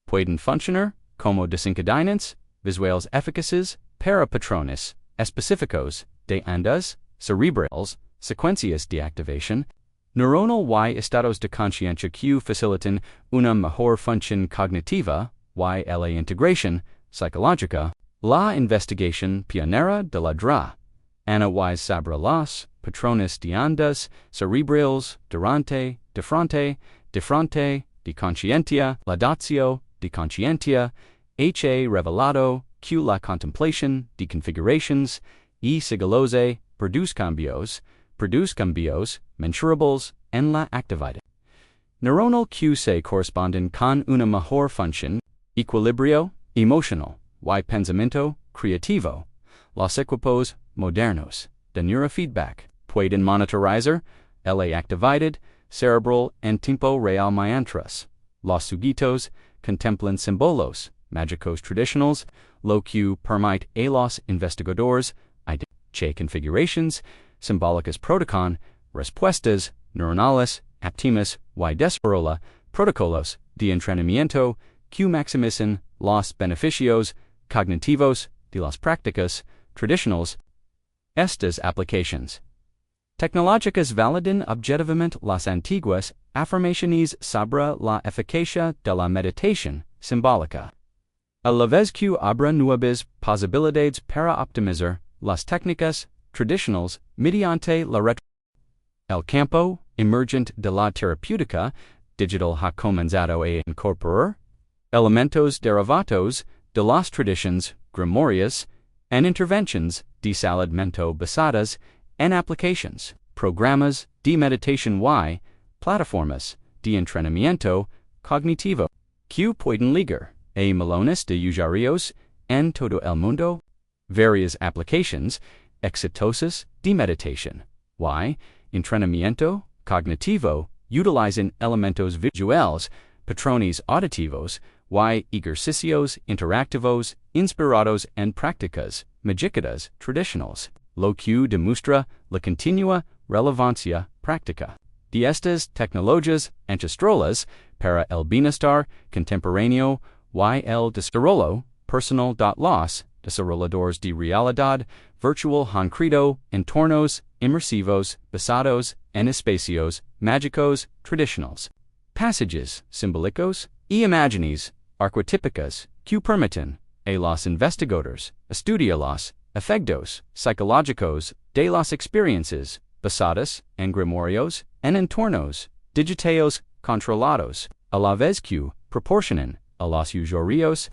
pueden funcionar como desencadenantes visuales eficaces para patrones específicos de ondas cerebrales, secuencias de activación neuronal y estados de conciencia que facilitan una mejor función cognitiva y la integración psicológica. La investigación pionera de la DRA Ana y sobre los patrones de ondas cerebrales durante, de frente, de consciencia, la datio de consciencia, ha revelado que la contemplación de configuraciones y siglos produce cambios mensurables en la actividad neuronal que se corresponden con una mejor función, equilibrio emocional y pensamiento creativo. Los equipos modernos de neurofeedback pueden monitorizar la actividad cerebral en tiempo real mientras los sujetos contemplan símbolos mágicos tradicionales, lo que permite a los investigadores identificar configuraciones simbólicas producen respuestas neuronales óptimas y desarrolla protocolos de entrenamiento que maximizan los beneficios cognitivos de las prácticas tradicionales. Estas aplicaciones tecnológicas validan objetivamente las antiguas afirmaciones sobre la eficacia de la meditación simbólica, a la vez que abren nuevas posibilidades para optimizar las técnicas tradicionales mediante la El campo emergente de la terapéutica digital ha comenzado a incorporar elementos derivados de las tradiciones grimorias en intervenciones de salud mental basadas en aplicaciones, programas de meditación y plataformas de entrenamiento cognitivo que pueden ligar a millones de usuarios en todo el mundo. Varias aplicaciones exitosas de meditación y entrenamiento cognitivo utilizan elementos visuales, patrones auditivos y ejercicios interactivos inspirados en prácticas mágicas tradicionales, lo que demuestra la continua relevancia práctica de estas tecnologías ancestrales para el bienestar contemporáneo y el desarrollo personal. Los desarrolladores de realidad virtual han creado entornos inmersivos basados en espacios mágicos tradicionales. Passages simbólicos y imágenes arquetípicas que permiten a los investigadores estudiar los efectos psicológicos de las experiencias basadas en grimorios en entornos digitales controlados, a la vez que proporcionan a los usuarios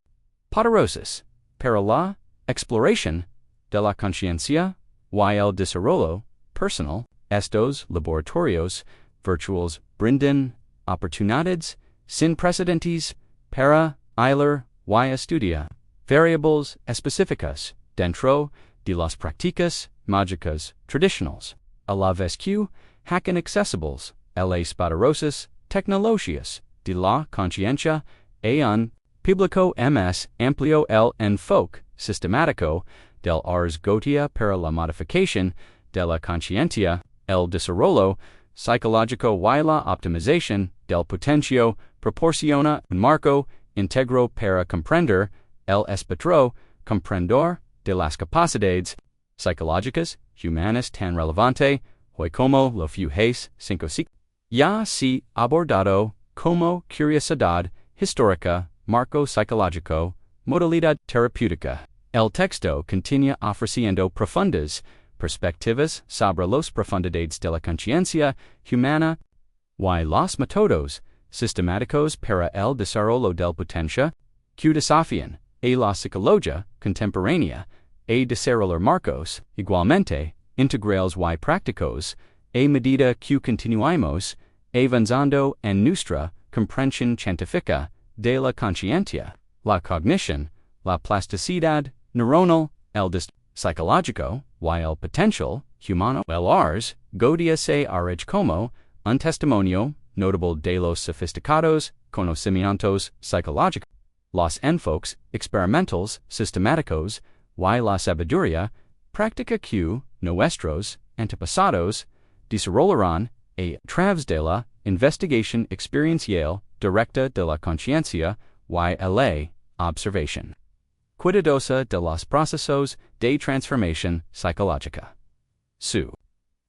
poderosos para la exploración de la conciencia y el desarrollo personal. Estos laboratorios virtuales brindan oportunidades sin precedentes para hilar y estudiar variables específicas dentro de las prácticas mágicas tradicionales, a la vez que hacen accesibles a las poderosas tecnologías de la conciencia a un público más amplio. El enfoque sistemático del Ars Goetia para la modificación de la conciencia, el desarrollo psicológico y la optimización del potencio proporciona un marco íntegro para comprender el espectro comprendor de las capacidades psicológicas humanas tan relevante hoy como lo fue 5 siglos. Ya se abordado como curiosidad histórica, marco psicológico, modalidad terapéutica. El texto continúa ofreciendo profundas perspectivas sobre las profundidades de la conciencia humana y los métodos sistemáticos para el desarrollo del potencia que desafían a la psicología contemporánea a desarrollar marcos igualmente integrales y prácticos a medida que continuamos avanzando en nuestra comprensión científica de la conciencia, la cognición, la plasticidad neuronal, el psicológico y el potencial humano. El Ars Goetia se erige como un testimonio notable de los sofisticados conocimientos psicológicos, los enfoques experimentales sistemáticos y la sabiduría práctica que nuestros antepasados desarrollaron a través de la investigación experiencial directa de la conciencia y la observación cuidadosa de los procesos de transformación psicológica. Su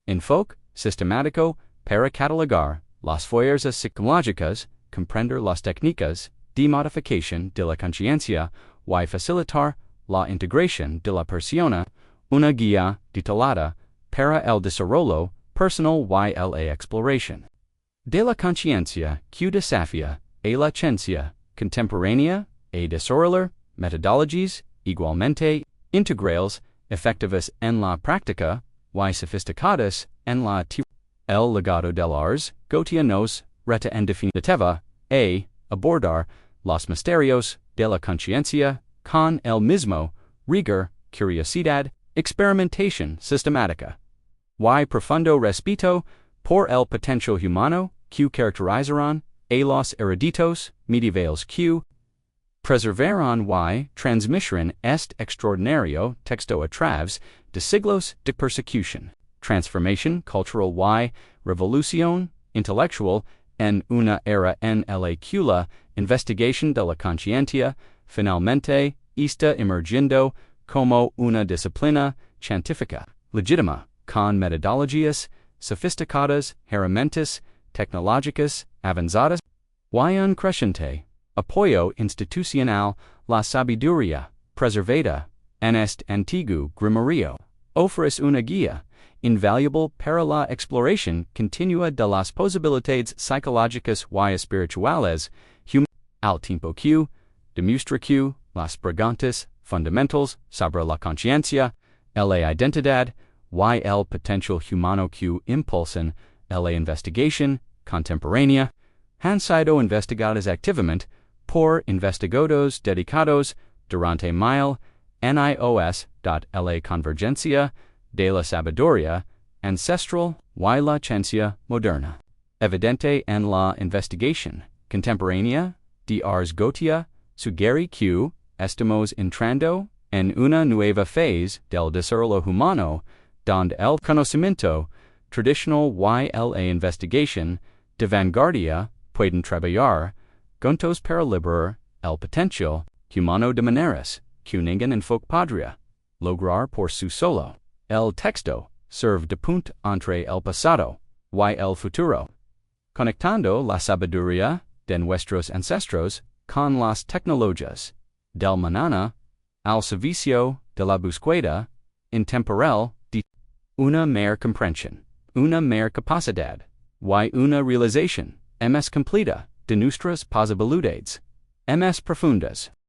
enfoque sistemático para catalogar las fuerzas psicológicas, comprender las técnicas de modificación de la conciencia y facilitar la integración de la persona, una guía detallada para el desarrollo personal y la exploración de la conciencia que desafía a la ciencia contemporánea a desarrollar metodologías igualmente integrales efectivas en la práctica y sofisticadas en la teoría. El legado del Ars Goetia nos reta en definitiva a abordar los misterios de la conciencia con el mismo rigor, curiosidad, experimentación sistemática y profundo respeto por el potencial humano que caracterizaron a los eruditos medievales que preservaron y transmitieron este extraordinario texto a través de siglos de persecución, transformación cultural y revolución intelectual en una era en la que la investigación de la conciencia finalmente está emergiendo como una disciplina científica legítima, con metodologías sofisticadas, herramientas tecnológicas avanzadas y un creciente apoyo institucional. La sabiduría preservada en este antiguo grimorio ofrece una guía invaluable para la exploración continua de las posibilidades psicológicas y espirituales al tiempo que demuestra que las preguntas fundamentales sobre la conciencia, la identidad y el potencial humano que impulsan la investigación contemporánea han sido investigadas activamente por investigadores dedicados durante mil años. La convergencia de la sabiduría ancestral y la ciencia moderna, evidente en la investigación contemporánea de Ars Goetia, sugiere que estamos entrando en una nueva fase del desarrollo humano, donde el conocimiento tradicional y la investigación de vanguardia pueden trabajar juntos para liberar el potencial, humano de maneras, que ninguén en folk podría lograr por su solo. El texto serve de punt entre el pasado y el futuro, conectando la sabiduría de nuestros ancestros con las tecnologías del mañana al servicio de la búsqueda intemporal de una mayor comprensión, una mayor capacidad y una realización más completa de nuestras posibilidades más profundas.